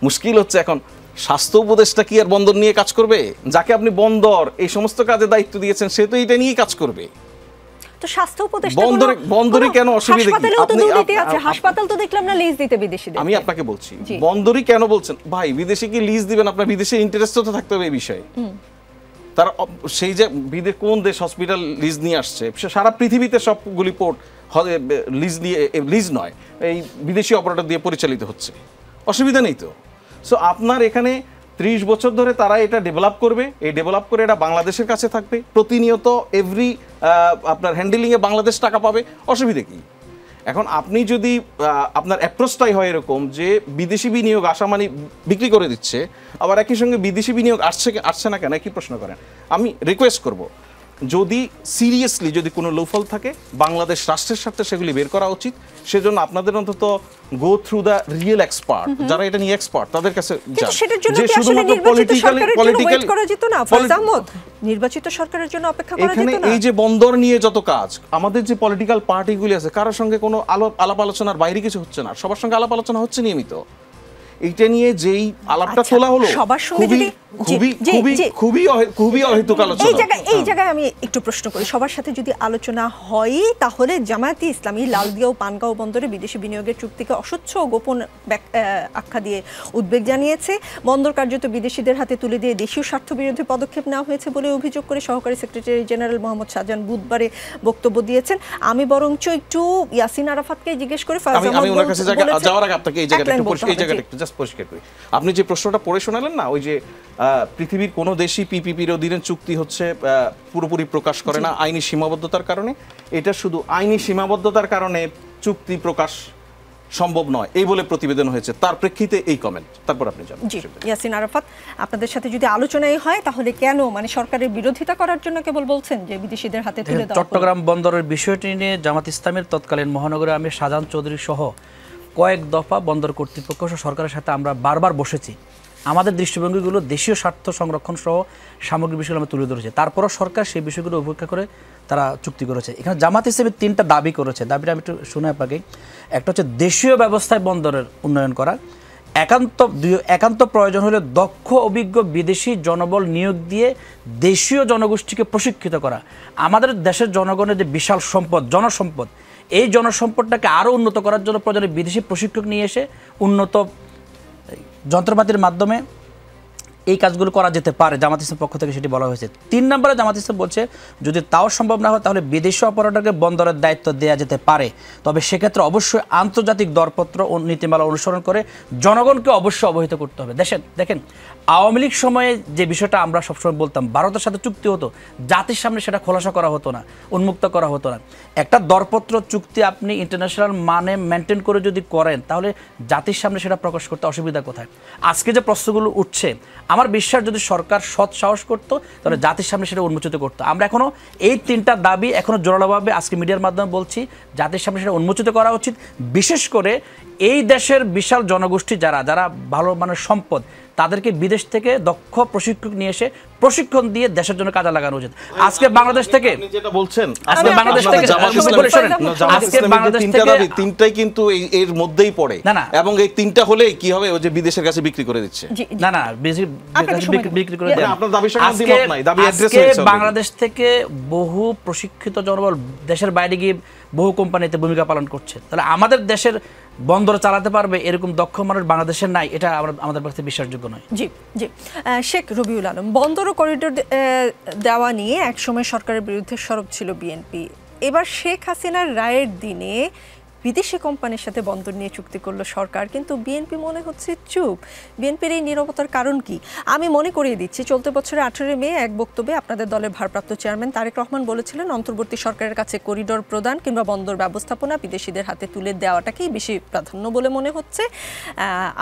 মুশকিল হচ্ছে এখন স্বাস্থ্য উপদেষ্টা কি আর বন্দর নিয়ে কাজ করবে? যাকে আপনি বন্দর এই সমস্ত কাজে দায়িত্ব দিয়েছেন সে তো এটা নিয়েই কাজ করবে। তো স্বাস্থ্য উপদেষ্টা বন্দরে কেন অসুবিধা কি? হাসপাতাল তো দেখলাম না লিজ দিতে বিদেশিদের। আমি আপনাকে বলছি বন্দরই কেন বলছেন ভাই, বিদেশে কি লিজ দিবেন? আপনার বিদেশে ইন্টারেস্ট তো থাকতে হবে এই বিষয়ে। তার সেই যে বিদেশ কোন দেশ হসপিটাল লিজ নিয়ে আসছে, সারা পৃথিবীতে সবগুলি পোর্ট লিজ নিয়ে, লিজ নয়, এই বিদেশি অপারেটর দিয়ে পরিচালিত হচ্ছে, অসুবিধা নেই তো। সো আপনার এখানে 30 বছর ধরে তারা এটা ডেভেলপ করবে, এই ডেভেলপ করে এটা বাংলাদেশের কাছে থাকবে, প্রতিনিয়ত এভরি আপনার হ্যান্ডেলিংয়ে বাংলাদেশ টাকা পাবে, অসুবিধা কি? এখন আপনি যদি আপনার অ্যাপ্রোচটাই হয় এরকম যে বিদেশি বিনিয়োগ আসা মানে বিক্রি করে দিচ্ছে, আবার একই সঙ্গে বিদেশি বিনিয়োগ আসছে না কেন একই প্রশ্ন করেন। আমি রিকোয়েস্ট করব, যদি সিরিয়াসলি যদি কোনো লোফল থাকে বাংলাদেশ রাষ্ট্রের সাথে সেগুলি বের করা উচিত। সেজন্য আপনাদের অন্তত go through the real expert, যারা এটা নিয়ে এক্সপার্ট, তাদের কাছে যে শুধুমাত্র নির্বাচিত সরকারের জন্য অপেক্ষা করা যেত না। এই যে বন্দর নিয়ে যত কাজ, আমাদের যে পলিটিক্যাল পার্টিগুলি আছে কারোর সঙ্গে কোনো আলাপ আলোচনার বাইরে কিছু হচ্ছে না, সবার সঙ্গে আলাপ আলোচনা হচ্ছে নিয়মিত। এইটা নিয়ে যেই আলাপটা তোলা হলো খুবই অহেতুক আলোচনা। এই জায়গায় আমি একটু প্রশ্ন করি, সবার সাথে যদি আলোচনা হয় তাহলে জামায়াতে ইসলামী লালদিয়া ও পানগাঁও বন্দরে বিদেশি বিনিয়োগের চুক্তিকে অস্বচ্ছ ও গোপন আখ্যা দিয়ে উদ্বেগ জানিয়েছে। বন্দর কার্যত বিদেশিদের হাতে তুলে দিয়ে দেশীয় স্বার্থ বিরোধী পদক্ষেপ নেওয়া হয়েছে বলে অভিযোগ করে সহকারী সেক্রেটারি জেনারেল মোহাম্মদ শাহজাহান বুধবারে বক্তব্য দিয়েছেন। আমি বরঞ্চ একটু ইয়াসিন আরাফাতকে জিজ্ঞেস করি, আমি ওনার কাছে যাওয়ার আগে আপনাকে এই জায়গাটা একটু জাস্ট পরিষ্কার করি। আপনি যে প্রশ্নটা পড়ে শোনালেন না, ওই যে পৃথিবীর কোনো দেশই পিপিপির অধীনে চুক্তি হচ্ছে পুরোপুরি প্রকাশ করে না আইনি সীমাবদ্ধতার কারণে, এটা শুধু আইনি সীমাবদ্ধতার কারণে চুক্তি প্রকাশ সম্ভব নয় এই বলে প্রতিবেদন হয়েছে, তার প্রেক্ষিতে এই কমেন্ট। তারপর আপনি জানেন। জি ইয়াসিন আরাফাত, আপনাদের সাথে যদি আলোচনাই হয় তাহলে কেন মানে সরকারের বিরোধিতা করার জন্য কেবল বলছেন যে বিদেশিদের হাতে তুলে দেওয়া? চট্টগ্রাম বন্দরের বিষয়টি নিয়ে জামাত ইসলামের তৎকালীন মহানগরের আমির শাহজাহান চৌধুরী সহ কয়েক দফা বন্দর কর্তৃপক্ষ সরকারের সাথে আমরা বারবার বসেছি। আমাদের দৃষ্টিভঙ্গিগুলো দেশীয় স্বার্থ সংরক্ষণ সহ সামগ্রিক বিষয়গুলো আমরা তুলে ধরেছি। তারপরও সরকার সেই বিষয়গুলো উপেক্ষা করে তারা চুক্তি করেছে। এখানে জামাত ইসলামী 3টা দাবি করেছে, দাবিটা আমি একটু শুনে আপনাকে। একটা হচ্ছে দেশীয় ব্যবস্থায় বন্দরের উন্নয়ন করা, একান্ত প্রয়োজন হলে দক্ষ অভিজ্ঞ বিদেশি জনবল নিয়োগ দিয়ে দেশীয় জনগোষ্ঠীকে প্রশিক্ষিত করা। আমাদের দেশের জনগণের যে বিশাল সম্পদ, জনসম্পদ, এই জনসম্পদটাকে আরও উন্নত করার জন্য প্রয়োজনে বিদেশি প্রশিক্ষক নিয়ে এসে উন্নত যন্ত্রপাতির মাধ্যমে এই কাজগুলো করা যেতে পারে। জামাত ইসলামের পক্ষ থেকে সেটি বলা হয়েছে। 3 নম্বরে জামাত ইসলাম বলছে যদি তাও সম্ভব না হয় তাহলে বিদেশি অপারেটরকে বন্দরের দায়িত্ব দেওয়া যেতে পারে, তবে সেক্ষেত্রে অবশ্যই আন্তর্জাতিক দরপত্র ও নীতিমালা অনুসরণ করে জনগণকে অবশ্যই অবহিত করতে হবে। দেখেন আওয়ামী লীগ সময়ে যে বিষয়টা আমরা সবসময় বলতাম, ভারতের সাথে চুক্তি হতো, জাতির সামনে সেটা খোলাসা করা হতো না, উন্মুক্ত করা হতো না। একটা দরপত্র চুক্তি আপনি ইন্টারন্যাশনাল মানে মেনটেন করে যদি করেন তাহলে জাতির সামনে সেটা প্রকাশ করতে অসুবিধা কোথায়? আজকে যে প্রশ্নগুলো উঠছে, আমার বিশ্বাস যদি সরকার সৎ সাহস করতো তাহলে জাতির সামনে সেটা উন্মোচিত করতো। আমরা এখনো এই 3টা দাবি এখনো জোরালোভাবে আজকে মিডিয়ার মাধ্যমে বলছি, জাতির সামনে সেটা উন্মোচিত করা উচিত। বিশেষ করে এই দেশের বিশাল জনগোষ্ঠী যারা ভালো মানের সম্পদ, তাদেরকে বিদেশ থেকে দক্ষ প্রশিক্ষক নিয়ে এসে প্রশিক্ষণ দিয়ে দেশের জন্য কাজে লাগানো উচিত। আজকে বাংলাদেশ থেকে যেটা বলছেন, আজকে বাংলাদেশ থেকে তিনটাই কিন্তু এর মধ্যেই পড়ে, এবং এই 3টা হলে কি হবে, ওই যে বিদেশের কাছে বিক্রি করে দিচ্ছে। না বিক্রি করে দেন। আপনার দাবির সঙ্গে দ্বিমত নাই, দাবি অ্যাড্রেস হয়েছে। বাংলাদেশ থেকে বহু প্রশিক্ষিত জনবল দেশের বাইরে গিয়ে বহু কোম্পানিতে ভূমিকা পালন করছে। তাহলে আমাদের দেশের বন্দর চালাতে পারবে এরকম দক্ষ মানুষ বাংলাদেশের নাই, এটা আমাদের কাছে বিশ্বাসযোগ্য নয়। জি শেখ রবিউল আলম, বন্দর ও করিডোর দেওয়া নিয়ে একসময় সরকারের বিরুদ্ধে সরব ছিল বিএনপি। এবার শেখ হাসিনার রায়ের দিনে বিদেশি কোম্পানির সাথে বন্দর নিয়ে চুক্তি করলো সরকার, কিন্তু বিএনপি মনে হচ্ছে চুপ। বিএনপির এই নীরবতার কারণ কি? আমি মনে করিয়ে দিচ্ছি, চলতি বছরের 18 মে এক বক্তব্যে আপনাদের দলের ভারপ্রাপ্ত চেয়ারম্যান তারেক রহমান বলেছিলেন, অন্তর্বর্তী সরকারের কাছে করিডোর প্রদান কিংবা বন্দর ব্যবস্থাপনা বিদেশিদের হাতে তুলে দেওয়াটাকেই বেশি প্রাধান্য বলে মনে হচ্ছে।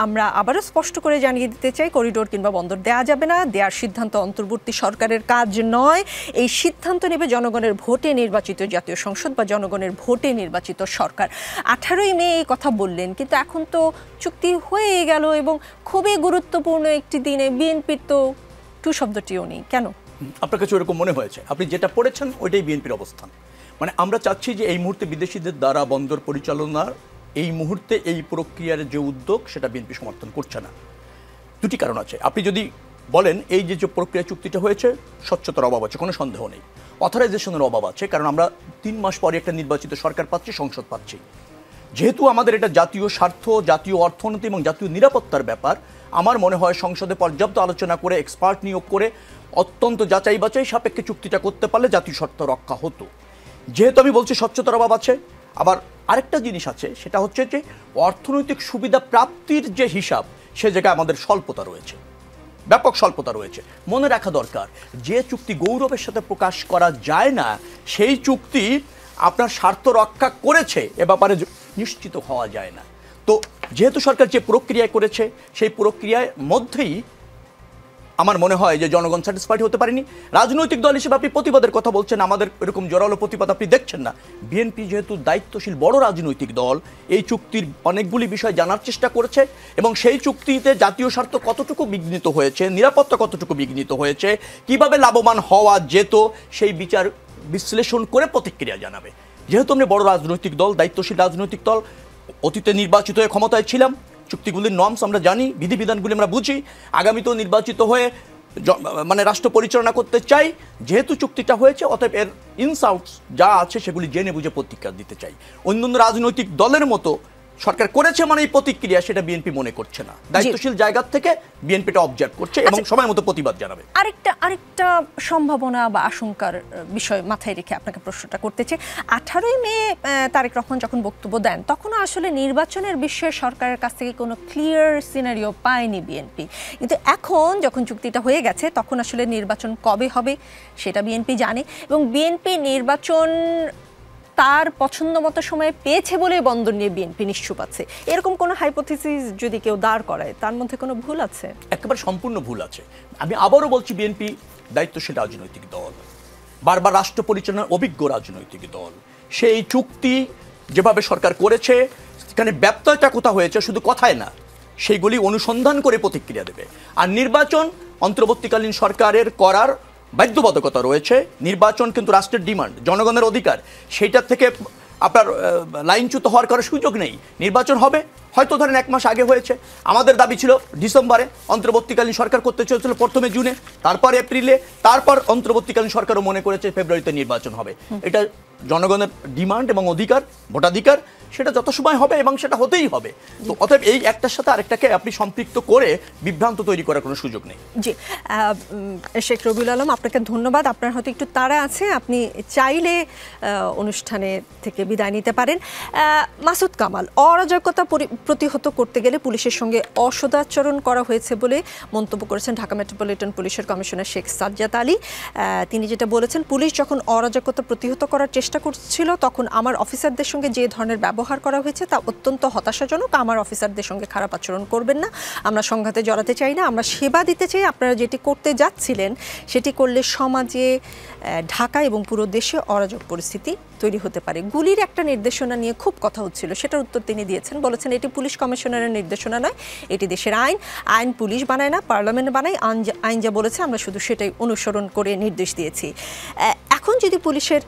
আমরা আবারও স্পষ্ট করে জানিয়ে দিতে চাই, করিডোর কিংবা বন্দর দেওয়া যাবে না। দেওয়ার সিদ্ধান্ত অন্তর্বর্তী সরকারের কাজ নয়। এই সিদ্ধান্ত নেবে জনগণের ভোটে নির্বাচিত জাতীয় সংসদ বা জনগণের ভোটে নির্বাচিত সরকার। 18ই মে এই কথা বললেন, কিন্তু এখন তো চুক্তি হয়ে গেল এবং খুবই গুরুত্বপূর্ণ একটি দিনে বিএনপির তো টু শব্দটিও নেই। কেন? আপনার কাছে ওরকম মনে হয়েছে? আপনি যেটা পড়েছেন ওইটাই বিএনপির অবস্থান। মানে আমরা চাচ্ছি যে এই মুহূর্তে বিদেশিদের দ্বারা বন্দর পরিচালনার এই মুহূর্তে এই প্রক্রিয়ার যে উদ্যোগ, সেটা বিএনপি সমর্থন করছে না। দুটি কারণ আছে। আপনি যদি বলেন এই যে প্রক্রিয়া চুক্তিটা হয়েছে, স্বচ্ছতার অভাব আছে, কোনো সন্দেহ নেই। অথরাইজেশনের অভাব আছে, কারণ আমরা 3 মাস পরে একটা নির্বাচিত সরকার পাচ্ছি, সংসদ পাচ্ছি। যেহেতু আমাদের এটা জাতীয় স্বার্থ, জাতীয় অর্থনীতি এবং জাতীয় নিরাপত্তার ব্যাপার, আমার মনে হয় সংসদে পর্যাপ্ত আলোচনা করে, এক্সপার্ট নিয়োগ করে, অত্যন্ত যাচাই বাছাই সাপেক্ষে চুক্তিটা করতে পারলে জাতীয় স্বার্থ রক্ষা হতো। যেহেতু আমি বলছি স্বচ্ছতার অভাব আছে, আবার আরেকটা জিনিস আছে, সেটা হচ্ছে যে অর্থনৈতিক সুবিধা প্রাপ্তির যে হিসাব, সে জায়গায় আমাদের স্বল্পতা রয়েছে, ব্যাপক স্বল্পতা রয়েছে। মনে রাখা দরকার, যে চুক্তি গৌরবের সাথে প্রকাশ করা যায় না, সেই চুক্তি আপনার স্বার্থ রক্ষা করেছে এ ব্যাপারে নিশ্চিত হওয়া যায় না। তো যেহেতু সরকার যে প্রক্রিয়ায় করেছে, সেই প্রক্রিয়ার মধ্যেই আমার মনে হয় যে জনগণ স্যাটিসফাইড হতে পারেনি। রাজনৈতিক দল হিসেবে আপনি প্রতিবাদের কথা বলছেন, আমাদের এরকম জোরালো প্রতিবাদ আপনি দেখছেন না। বিএনপি যেহেতু দায়িত্বশীল বড় রাজনৈতিক দল, এই চুক্তির অনেকগুলি বিষয় জানার চেষ্টা করেছে এবং সেই চুক্তিতে জাতীয় স্বার্থ কতটুকু বিঘ্নিত হয়েছে, নিরাপত্তা কতটুকু বিঘ্নিত হয়েছে, কিভাবে লাভবান হওয়া যেত, সেই বিচার বিশ্লেষণ করে প্রতিক্রিয়া জানাবে। যেহেতু আমরা বড় রাজনৈতিক দল, দায়িত্বশীল রাজনৈতিক দল, অতীতে নির্বাচিত হয়ে ক্ষমতায় ছিলাম, চুক্তিগুলির নর্মস আমরা জানি, বিধিবিধানগুলি আমরা বুঝি, আগামীতেও নির্বাচিত হয়ে মানে রাষ্ট্র পরিচালনা করতে চাই। যেহেতু চুক্তিটা হয়েছে, অতএব এর ইনস আউটস যা আছে সেগুলি জেনে বুঝে প্রতিক্রিয়া দিতে চাই। অন্যান্য রাজনৈতিক দলের মতো সরকার করেছে মানে এই প্রতিক্রিয়া, সেটা বিএনপি মনে করছে না। দায়িত্বশীল জায়গা থেকে বিএনপিটা অবজার্ভ করছে এবং সময় মতো প্রতিবাদ জানাবে। আরেকটা সম্ভাবনা বা আশঙ্কার বিষয় মাথায় রেখে আপনাকে প্রশ্নটা করতে চাই। 18ই মে তারেক রহমান যখন বক্তব্য দেন, তখন আসলে নির্বাচনের বিষয়ে সরকারের কাছ থেকে কোনো ক্লিয়ার সিনারিও পায়নি বিএনপি, কিন্তু এখন যখন চুক্তিটা হয়ে গেছে, তখন আসলে নির্বাচন কবে হবে সেটা বিএনপি জানে এবং বিএনপি নির্বাচন তার পছন্দ মতো সময়ে পেয়েছে বলে বন্দর নিয়ে বিএনপি নিশ্চুপ আছে। এরকম কোনো হাইপোথিসিস যদি কেউ দাঁড় করায়, তার মধ্যে কোনো ভুল আছে? একেবারে সম্পূর্ণ ভুল আছে। আমি আবারও বলছি, বিএনপি দায়িত্বশীল রাজনৈতিক দল, বারবার রাষ্ট্র পরিচালনার অভিজ্ঞ রাজনৈতিক দল। সেই চুক্তি যেভাবে সরকার করেছে, সেখানে ব্যত্যয়টা কোথা হয়েছে শুধু কথায় না, সেইগুলি অনুসন্ধান করে প্রতিক্রিয়া দেবে। আর নির্বাচন অন্তর্বর্তীকালীন সরকারের করার বাধ্যবাধকতা রয়েছে। নির্বাচন কিন্তু রাষ্ট্রের ডিমান্ড, জনগণের অধিকার, সেইটার থেকে আপনার লাইনচ্যুত হওয়ার কারো সুযোগ নেই। নির্বাচন হবে, হয়তো ধরেন 1 মাস আগে হয়েছে, আমাদের দাবি ছিল ডিসেম্বরে, অন্তর্বর্তীকালীন সরকার করতে চেয়েছিল 1 জুনে, তারপর এপ্রিলে, তারপর অন্তর্বর্তীকালীন সরকারও মনে করেছে ফেব্রুয়ারিতে নির্বাচন হবে। এটা জনগণের ডিমান্ড এবং অধিকার, ভোটাধিকার, সেটা যত সময় হবে এবং সেটা হতেই হবে। তো অতএব এই একটার সাথে আরেকটাকে আপনি সম্পৃক্ত করে বিভ্রান্ত তৈরি করার কোনো সুযোগ নেই। জি, শেখ রবিউল আলম, আপনাকে ধন্যবাদ। আপনার হয়তো একটু তাড়া আছে, আপনি চাইলে অনুষ্ঠানে থেকে বিদায় নিতে পারেন। মাসুদ কামাল, অরাজকতা প্রতিহত করতে গেলে পুলিশের সঙ্গে অসদাচরণ করা হয়েছে বলে মন্তব্য করেছেন ঢাকা মেট্রোপলিটন পুলিশের কমিশনার শেখ সাজ্জাদ আলী। তিনি যেটা বলেছেন, পুলিশ যখন অরাজকতা প্রতিহত করার চেষ্টা করছিল, তখন আমার অফিসারদের সঙ্গে যে ধরনের ব্যবহার করা হয়েছে তা অত্যন্ত হতাশাজনক। আমার অফিসারদের সঙ্গে খারাপ আচরণ করবেন না, আমরা সংঘাতে জড়াতে চাই না, আমরা সেবা দিতে চাই। আপনারা যেটি করতে যাচ্ছিলেন সেটি করলে সমাজে, ঢাকা এবং পুরো দেশে অরাজক পরিস্থিতি তৈরি হতে পারে। গুলির একটা নির্দেশনা নিয়ে খুব কথা হচ্ছিল, সেটার উত্তর তিনি দিয়েছেন, বলেছেন এটি পুলিশ কমিশনারের নির্দেশনা নয়, এটি দেশের আইন। আইন পুলিশ বানায় না, পার্লামেন্ট বানায়। আইন যা বলেছে আমরা শুধু সেটাই অনুসরণ করে নির্দেশ দিয়েছি। এখন যদি পুলিশের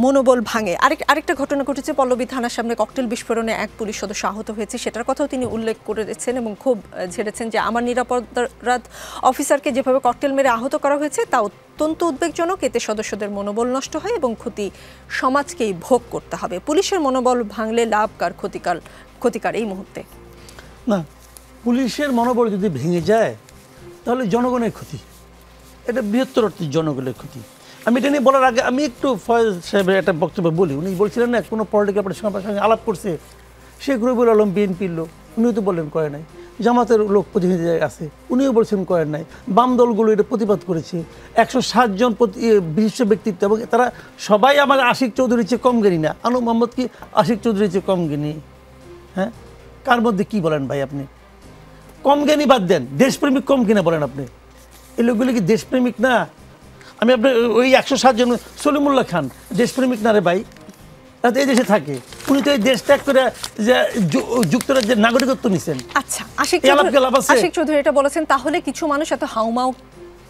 মনোবল ভাঙে, আরেকটা ঘটনা ঘটেছে, পল্লবী থানার সামনে ককটেল বিস্ফোরণে 1 পুলিশ সদস্য আহত হয়েছে, সেটার কথাও তিনি উল্লেখ করেছেন এবং খুব ঝেড়েছেন যে আমার নিরাপত্তারত অফিসারকে যেভাবে ককটেল মেরে আহত করা হয়েছে তা অত্যন্ত উদ্বেগজনক। এতে সদস্যদের মনোবল নষ্ট হয় এবং ক্ষতি সমাজকেই ভোগ করতে হবে। পুলিশের মনোবল ভাঙলে লাভ কার, ক্ষতিকার এই মুহূর্তে? না, পুলিশের মনোবল যদি ভেঙে যায় তাহলে জনগণের ক্ষতি, এটা বৃহত্তর অর্থে জনগণের ক্ষতি। আমি এটা নিয়ে বলার আগে আমি একটু ফয়েজ সাহেবের একটা বক্তব্য বলি। উনি বলছিলেন না কোনো পলিটিক্যাল পার্টির সঙ্গে আলাপ করছে, শেখ রবিউল আলম বিএনপির লোক, উনিও তো বললেন করে নাই। জামাতের লোক প্রতিনিধি আছে, উনিও বলছেন করেন নাই। বাম দলগুলো এটা প্রতিবাদ করেছে। 160 জন বিশিষ্ট ব্যক্তিত্ব, এবং তারা সবাই আমার আশিক চৌধুরীর চেয়ে কম জ্ঞানী না। আনু মোহাম্মদ কি আশিক চৌধুরীর চেয়ে কম জ্ঞানী? হ্যাঁ, কার মধ্যে কি বলেন ভাই আপনি? কম জ্ঞানী বাদ দেন, দেশপ্রেমিক কম কিনা বলেন আপনি? এই লোকগুলো কি দেশপ্রেমিক না? আমি আপনার ওই 160 জন, সলিমুল্লাহ খান দেশপ্রেমিক না রে ভাই? এই দেশে থাকে, উনি তো এই দেশ ত্যাগ করে যুক্তরাজ্যের নাগরিকত্ব নিছেন। আচ্ছা, আশিক চৌধুরী এটা বলেছেন, তাহলে কিছু মানুষ এত হাউমাউ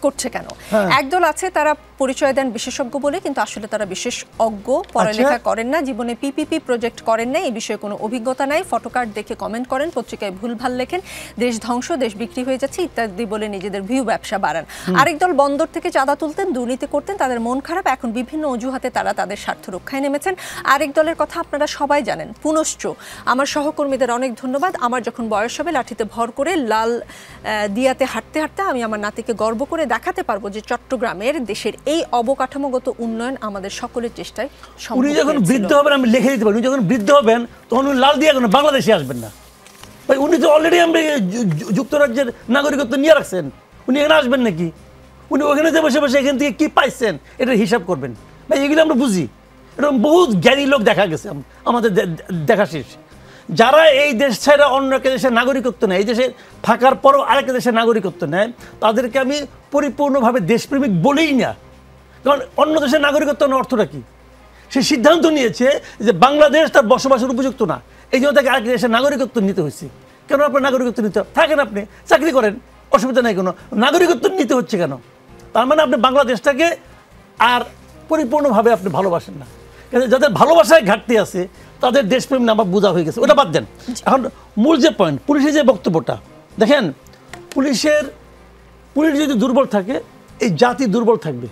করছে কেন? একদল আছে তারা পরিচয় দেন বিশেষজ্ঞ বলে, কিন্তু আসলে তারা বিশেষ অজ্ঞ, পড়ালেখা করেন না, জীবনে পিপিপি প্রজেক্ট করেন না, এই বিষয়ে কোনো অভিজ্ঞতা নাই, ফটোকার্ড দেখে কমেন্ট করেন, পত্রিকায় ভুলভাল লেখেন, দেশ ধ্বংস, দেশ বিক্রি হয়ে যাচ্ছে ইত্যাদি বলে নিজেদের ভিউ ব্যবসা বাড়ান। আরেক দল বন্দর থেকে চাঁদা তুলতেন, দুর্নীতি করতেন, তাদের মন খারাপ, এখন বিভিন্ন অজুহাতে তারা তাদের স্বার্থ রক্ষায় নেমেছেন। আরেক দলের কথা আপনারা সবাই জানেন, পুনশ্চ আমার সহকর্মীদের অনেক ধন্যবাদ। আমার যখন বয়স হবে লাঠিতে ভর করে লাল দিয়াতে হাঁটতে হাঁটতে আমি আমার নাতিকে গর্ব করে দেখাতে পারবো যে চট্টগ্রামের দেশের এই অবকাঠামোগত উন্নয়ন আমাদের সকলের চেষ্টায় সম্ভব। উনি যখন বৃদ্ধ হবেন আমি লিখে দিতে পারি, উনি যখন বৃদ্ধ হবেন তখন উনি লাল দিয়ে বাংলাদেশে আসবেন না ভাই। উনি তো অলরেডি আমরা যুক্তরাজ্যের নাগরিকত্ব নিয়ে রাখছেন, উনি এখানে আসবেন নাকি? উনি ওখানে যে বসে বসে এখান থেকে কি পাইছেন এটার হিসাব করবেন ভাই। এগুলো আমরা বুঝি, এরকম বহুত জ্ঞানী লোক দেখা গেছে আমাদের দেখা শেষ। যারা এই দেশ ছাড়া অন্য একটা দেশের নাগরিকত্ব নেয়, এই দেশে থাকার পরও আরেকটা দেশের নাগরিকত্ব নেয়, তাদেরকে আমি পরিপূর্ণভাবে দেশপ্রেমিক বলেই না। কারণ অন্য দেশের নাগরিকত্ব নেওয়ার অর্থটা কি? সে সিদ্ধান্ত নিয়েছে যে বাংলাদেশ তার বসবাসের উপযুক্ত না, এই জন্য তাকে আরেক দেশের নাগরিকত্ব নিতে হয়েছে। কেন আপনার নাগরিকত্ব নিতে থাকেন, আপনি চাকরি করেন, অসুবিধা নেই কোনো, নাগরিকত্ব নিতে হচ্ছে কেন? তার মানে আপনি বাংলাদেশটাকে আর পরিপূর্ণভাবে আপনি ভালোবাসেন না। যাদের ভালোবাসায় ঘাটতি আছে তাদের দেশপ্রেম নামা বোঝা হয়ে গেছে, ওটা বাদ দেন। এখন মূল যে পয়েন্ট, পুলিশের যে বক্তব্যটা দেখেন, পুলিশ যদি দুর্বল থাকে এই জাতি দুর্বল থাকবে,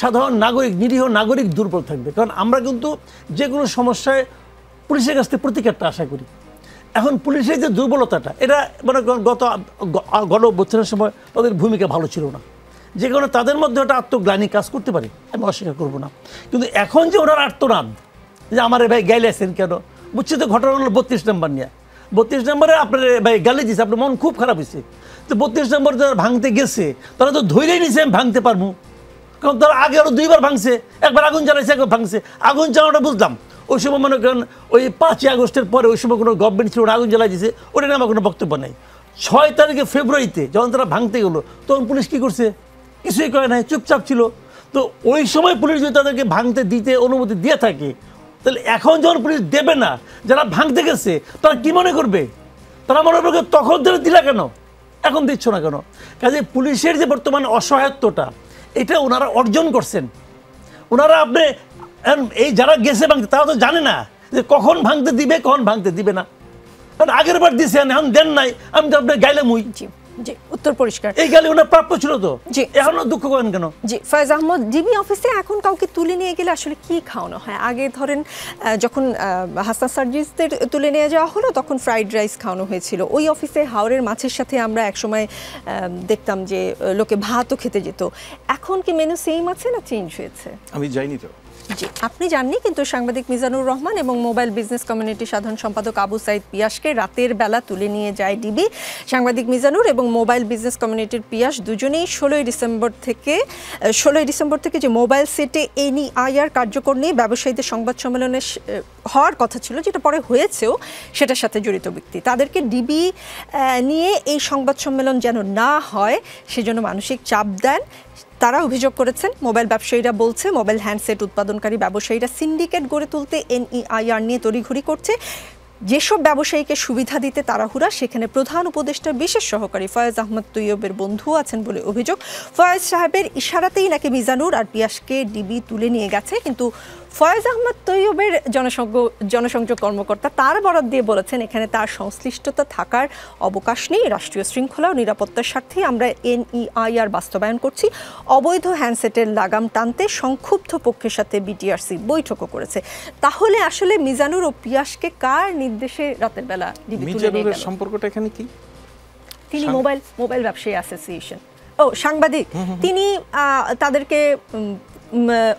সাধারণ নাগরিক, নিরীহ নাগরিক দুর্বল থাকবে। কারণ আমরা কিন্তু যে কোনো সমস্যায় পুলিশের কাছ থেকে প্রতিকারটা আশা করি। এখন পুলিশের যে দুর্বলতাটা, এটা মানে গণ অভ্যুত্থানের সময় তাদের ভূমিকা ভালো ছিল না, যে কারণে তাদের মধ্যে একটা আত্মগ্লানি কাজ করতে পারে, আমি অস্বীকার করবো না। কিন্তু এখন যে ওনার আর্তনাদ যে আমার ভাই গাইলেছেন কেন, বুঝছি তো ঘটনা হলো 32 নম্বর নিয়ে। 32 নম্বরে আপনার ভাই গালি দিয়েছে, আপনার মন খুব খারাপ হয়েছে। তো 32 নম্বর যারা ভাঙতে গেছে তারা তো ধৈর্যই নিয়েছে আমি ভাঙতে পারবো, কারণ তারা আগে আরও 2বার ভাঙছে, একবার আগুন জ্বালাইছে, একবার ভাঙছে। আগুন জ্বালানোটা বুঝলাম, ওই সময় মনে করেন ওই 5ই আগস্টের পরে ওই সময় কোনো গভর্নমেন্ট ছিল, আগুন জ্বালাই দিয়েছে, ওটা নিয়ে আমার কোনো বক্তব্য নেই। 6 তারিখে ফেব্রুয়ারিতে যখন তারা ভাঙতে গেলো তখন পুলিশ কী করছে? কিছুই করে নাই, চুপচাপ ছিল। তো ওই সময় পুলিশ যদি তাদেরকে ভাঙতে দিতে অনুমতি দিয়ে থাকে, তাহলে এখন যখন পুলিশ দেবে না, যারা ভাঙতে গেছে তারা কি মনে করবে? তারা মনে করবে তখন ধরে দিলা কেন, এখন দিচ্ছ না কেন? কাজে পুলিশের যে বর্তমান অসহায়ত্বটা, এটা ওনারা অর্জন করছেন। ওনারা আপনি এই যারা গেছে ভাঙতে তারা তো জানে না যে কখন ভাঙতে দিবে, কখন ভাঙতে দিবে না। কারণ আগের বার দিয়েছেন, এখন দেন নাই, আমি তো আপনার গাইলে মুই। জি, উত্তর পরিষ্কার। এই গালি ওনার প্রাপ্য ছিল তো, এখনো দুঃখ করেন কেন? জি, ফয়েজ আহমদ, ডিবি অফিসে এখন কাউকে তুলে নিয়ে গেলে আসলে কি খাওয়ানো হয়? আগে ধরেন যখন হাসান সার্জিসদের তুলে নিয়ে যাওয়া হলো তখন ফ্রাইড রাইস খাওয়ানো হয়েছিল। ওই অফিসে হাওরের মাছের সাথে আমরা একসময় দেখতাম যে লোকে ভাতও খেতে যেত। এখন কি মেনু সেম আছে না চেঞ্জ হয়েছে? আমি যাইনি তো। জি, আপনি জাননি, কিন্তু সাংবাদিক মিজানুর রহমান এবং মোবাইল বিজনেস কমিউনিটি সাধারণ সম্পাদক আবু সাইদ পিয়াসকে রাতের বেলা তুলে নিয়ে যায় ডিবি। সাংবাদিক মিজানুর এবং মোবাইল বিজনেস কমিউনিটির পিয়াস দুজনেই 16ই ডিসেম্বর থেকে যে মোবাইল সেটে এনইআইআর কার্যকর নিয়ে ব্যবসায়ীদের সংবাদ সম্মেলনে হওয়ার কথা ছিল, যেটা পরে হয়েছেও, সেটার সাথে জড়িত ব্যক্তি। তাদেরকে ডিবি নিয়ে এই সংবাদ সম্মেলন যেন না হয় সেজন্য মানসিক চাপ দেন। তারা অভিযোগ করেছেন, মোবাইল ব্যবসায়ীরা বলছে মোবাইল হ্যান্ডসেট উৎপাদনকারী ব্যবসায়ীরা সিন্ডিকেট গড়ে তুলতে এনইআইআর নিয়ে তড়িঘড়ি করছে। যেসব ব্যবসায়ীকে সুবিধা দিতে তাড়াহুড়া, সেখানে প্রধান উপদেষ্টার বিশেষ সহকারী ফয়েজ আহমদ তৈয়বের বন্ধু আছেন বলে অভিযোগ। ফয়েজ সাহেবের ইশারাতেই নাকি মিজানুর আর পিয়াসকে ডিবি তুলে নিয়ে গেছে, কিন্তু ফয়েজ আহমদ তৈয়বের জনসংযোগ কর্মকর্তা তার বরাত দিয়ে বলেছেন এখানে তার সংশ্লিষ্টতা থাকার অবকাশ নেই। রাষ্ট্রীয় শৃঙ্খলা ও নিরাপত্তার স্বার্থে আমরা এনইআইআর বাস্তবায়ন করছি। অবৈধ হ্যান্ডসেটের লাগাম টানতে সংক্ষুব্ধ পক্ষের সাথে বিটিআরসি বৈঠকও করেছে। তাহলে আসলে মিজানুর ও পিয়াসকে কার নির্দেশে রাতের বেলা ডিবি তুলে নিয়ে গেল? সম্পর্কটা এখানে কি? তিনি মোবাইল ব্যবসায়ী অ্যাসোসিয়েশন, সাংবাদিক, তিনি তাদেরকে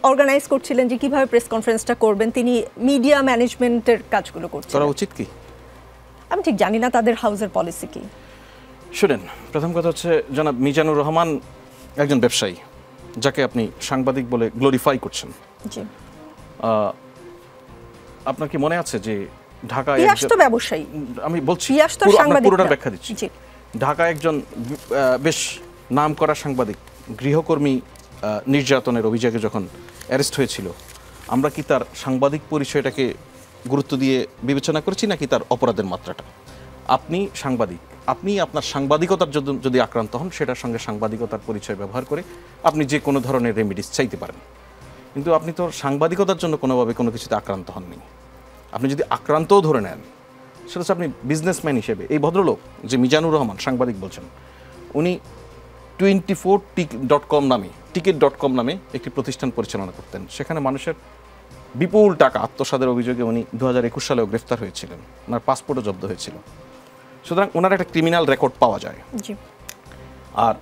অর্গানাইজ করছিলেন যে কিভাবে প্রেস কনফারেন্সটা করবেন, তিনি মিডিয়া ম্যানেজমেন্টের কাজগুলো করছেন। করা উচিত কি? আমি ঠিক জানি না তাদের হাউসের পলিসি কি। শুনেন, প্রথম কথা হচ্ছে জনাব মিজানুর রহমান একজন ব্যবসায়ী, যাকে আপনি সাংবাদিক বলে গ্লোরিফাই করছেন। জি, আপনার কি মনে আছে যে ঢাকায় ইয়াস তো ব্যবসায়ী, আমি বলছি ইয়াস তো সাংবাদিক, পুরোটার ব্যাখ্যা দিচ্ছি। ঢাকায় একজন বেশ নামকরা সাংবাদিক গৃহকর্মী নির্যাতনের অভিযোগে যখন অ্যারেস্ট হয়েছিল, আমরা কি তার সাংবাদিক পরিচয়টাকে গুরুত্ব দিয়ে বিবেচনা করেছি নাকি তার অপরাধের মাত্রাটা? আপনি সাংবাদিক, আপনি আপনার সাংবাদিকতার যদি আক্রান্ত হন, সেটার সঙ্গে সাংবাদিকতার পরিচয় ব্যবহার করে আপনি যে কোনো ধরনের রেমিডিস চাইতে পারেন, কিন্তু আপনি তো সাংবাদিকতার জন্য কোনোভাবে কোনো কিছুতে আক্রান্ত হননি। আপনি যদি আক্রান্তও ধরে নেন, সেটা হচ্ছে আপনি বিজনেসম্যান হিসেবে। এই ভদ্রলোক যে মিজানুর রহমান সাংবাদিক বলছেন, উনি 24tic.com নামে টিকিট.com নামে একটি প্রতিষ্ঠান পরিচালনা করতেন। সেখানে মানুষের বিপুল টাকা আত্মসাতের অভিযোগে উনি 2021 সালেও গ্রেফতার হয়েছিলেন, ওনার পাসপোর্টও জব্দ হয়েছিল। সুতরাং ওনার একটা ক্রিমিনাল রেকর্ড পাওয়া যায়। আর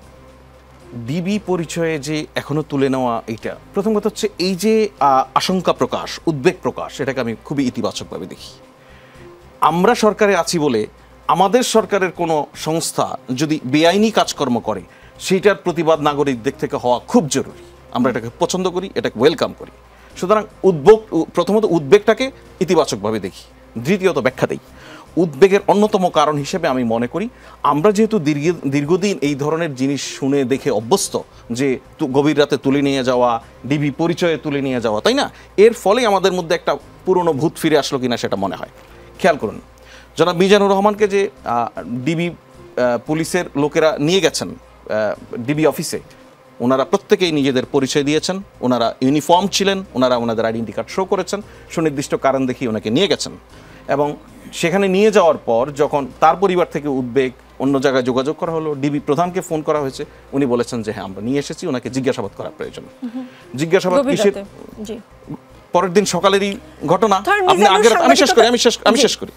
ডিবি পরিচয়ে যে এখনো তুলে নেওয়া, এইটা প্রথম কথা হচ্ছে এই যে আশঙ্কা প্রকাশ, উদ্বেগ প্রকাশ, এটাকে আমি খুবই ইতিবাচকভাবে দেখি। আমরা সরকারে আছি বলে আমাদের সরকারের কোনো সংস্থা যদি বেআইনি কাজকর্ম করে, সেইটার প্রতিবাদ নাগরিকদের থেকে হওয়া খুব জরুরি। আমরা এটাকে পছন্দ করি, এটাকে ওয়েলকাম করি। সুতরাং প্রথমত উদ্বেগটাকে ইতিবাচকভাবে দেখি। দ্বিতীয়ত ব্যাখ্যা দেই। উদ্বেগের অন্যতম কারণ হিসেবে আমি মনে করি, আমরা যেহেতু দীর্ঘদিন এই ধরনের জিনিস শুনে দেখে অভ্যস্ত, যে গভীর রাতে তুলে নিয়ে যাওয়া, ডিবি পরিচয়ে তুলে নিয়ে যাওয়া, তাই না? এর ফলে আমাদের মধ্যে একটা পুরনো ভূত ফিরে আসলো কিনা সেটা মনে হয়। খেয়াল করুন, জনাব মিজানুর রহমানকে যে ডিবি পুলিশের লোকেরা নিয়ে গেছেন ডিবি অফিসে, ওনারা প্রত্যেকেই নিজেদের পরিচয় দিয়েছেন, ওনারা ইউনিফর্ম ছিলেন, ওনারা ওনাদের আইডেন্টি কার্ড শো করেছেন, সুনির্দিষ্ট কারণ দেখিয়ে ওনাকে নিয়ে গেছেন। এবং সেখানে নিয়ে যাওয়ার পর যখন তার পরিবার থেকে উদ্বেগ, অন্য জায়গায় যোগাযোগ করা হলো, ডিবি প্রধানকে ফোন করা হয়েছে, উনি বলেছেন যে হ্যাঁ আমরা নিয়ে এসেছি, ওনাকে জিজ্ঞাসাবাদ করা প্রয়োজন। জিজ্ঞাসাবাদ কিসের? পরের দিন সকালেরই ঘটনা। আপনি আগের আমি শেষ করি।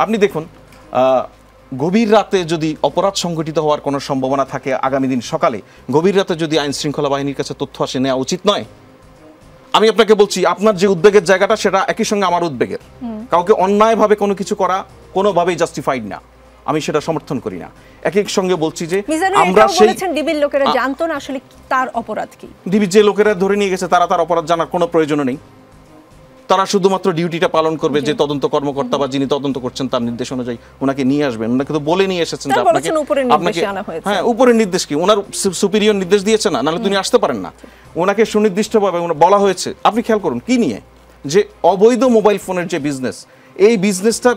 আপনি দেখুন, গভীর রাতে যদি অপরাধ সংঘটিত হওয়ার কোনো সম্ভাবনা থাকে, আগামী দিন সকালে গভীর রাতে যদি আইন শৃঙ্খলা বাহিনীর কাছে তথ্য আসে, নেওয়া উচিত নয়? আমি আপনাকে বলছি, আপনার যে উদ্বেগের জায়গাটা, সেটা একই সঙ্গে আমার উদ্বেগের। কাউকে অন্যায়ভাবে কোনো কিছু করা কোনোভাবেই জাস্টিফাইড না, আমি সেটা সমর্থন করি না। একই সঙ্গে বলছি যে আমরা ডিবির লোকেরা জানতো না আসলে তার অপরাধ কি। ডিবি যে লোকেরা ধরে নিয়ে গেছে, তারা তার অপরাধ জানার কোনো প্রয়োজন নেই। তারা শুধুমাত্র ডিউটিটা পালন করবে, যে তদন্ত কর্মকর্তা বা যিনি তদন্ত করছেন তার নির্দেশ অনুযায়ী ওনাকে নিয়ে আসবেন। ওনাকে তো বলে নিয়ে এসেছেন যে আপনাকে, হ্যাঁ, উপরের নির্দেশ কি? ওনার সুপিরিয়র নির্দেশ দিয়েছে না, নাহলে তিনি আসতে পারেন না। ওনাকে সুনির্দিষ্টভাবে বলা হয়েছে। আপনি খেয়াল করুন কি নিয়ে, যে অবৈধ মোবাইল ফোনের যে বিজনেস, এই বিজনেসটা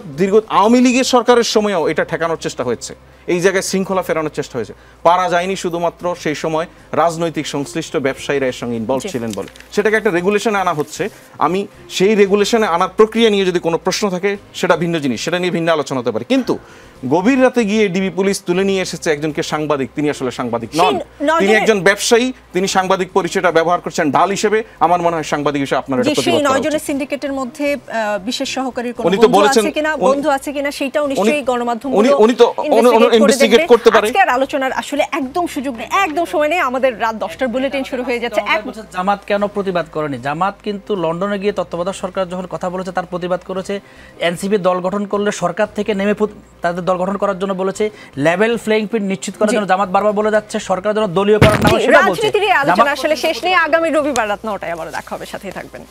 আওয়ামী লীগের সরকারের সময়ও এটা ঠেকানোর চেষ্টা হয়েছে, এই জায়গায় শৃঙ্খলা ফেরানোর চেষ্টা হয়েছে, পারা যায়নি। শুধুমাত্র সেই সময় রাজনৈতিক সংশ্লিষ্ট ব্যবসায়ীরা এর সঙ্গে ইনভলভ ছিলেন বলে সেটাকে একটা রেগুলেশনে আনা হচ্ছে। আমি সেই রেগুলেশনে আনার প্রক্রিয়া নিয়ে যদি কোনো প্রশ্ন থাকে, সেটা ভিন্ন জিনিস, সেটা নিয়ে ভিন্ন আলোচনা হতে পারে। কিন্তু গভীর রাতে গিয়ে ডিবি পুলিশ তুলে নিয়ে এসেছে একজনকে সাংবাদিক, তিনি আসলে সাংবাদিক নন, তিনি একজন ব্যবসায়ী, তিনি সাংবাদিক পরিচয়টা ব্যবহার করছেন ঢাল হিসেবে। আমার মনে হয় সাংবাদিক হিসেবে আপনার এটা প্রতিবাদ করা উচিত। 9 জনের সিন্ডিকেটের মধ্যে বিশেষ সহকারীর কোনো বন্ধু আছে কিনা সেটাও নিশ্চয়ই গণমাধ্যম উনি তো ইনভেস্টিগেট করতে পারে। আজকের আলোচনার আসলে একদম সুযোগ নেই, একদম সময় নেই, আমাদের রাত 10টার বুলেটিন শুরু হয়ে যাচ্ছে। জামাত কেন প্রতিবাদ করেনি? জামাত কিন্তু লন্ডনে গিয়ে তত্ত্বাবধায়ক সরকার যখন কথা বলেছে, তার প্রতিবাদ করেছে। এনসিপি দল গঠন করলে সরকার থেকে নেমে তাদের দল গঠন করার জন্য বলেছে, লেভেল প্লেইং ফিল্ড নিশ্চিত করার জন্য জামাত বারবার বলে যাচ্ছে, সরকার যেন দলীয়করণ না হয় সেটা বলছে। রাজনীতির আলোচনা আসলে শেষ নেই, আগামী রবিবার রাত 9টায় আবার দেখা হবে, সাথেই থাকবেন।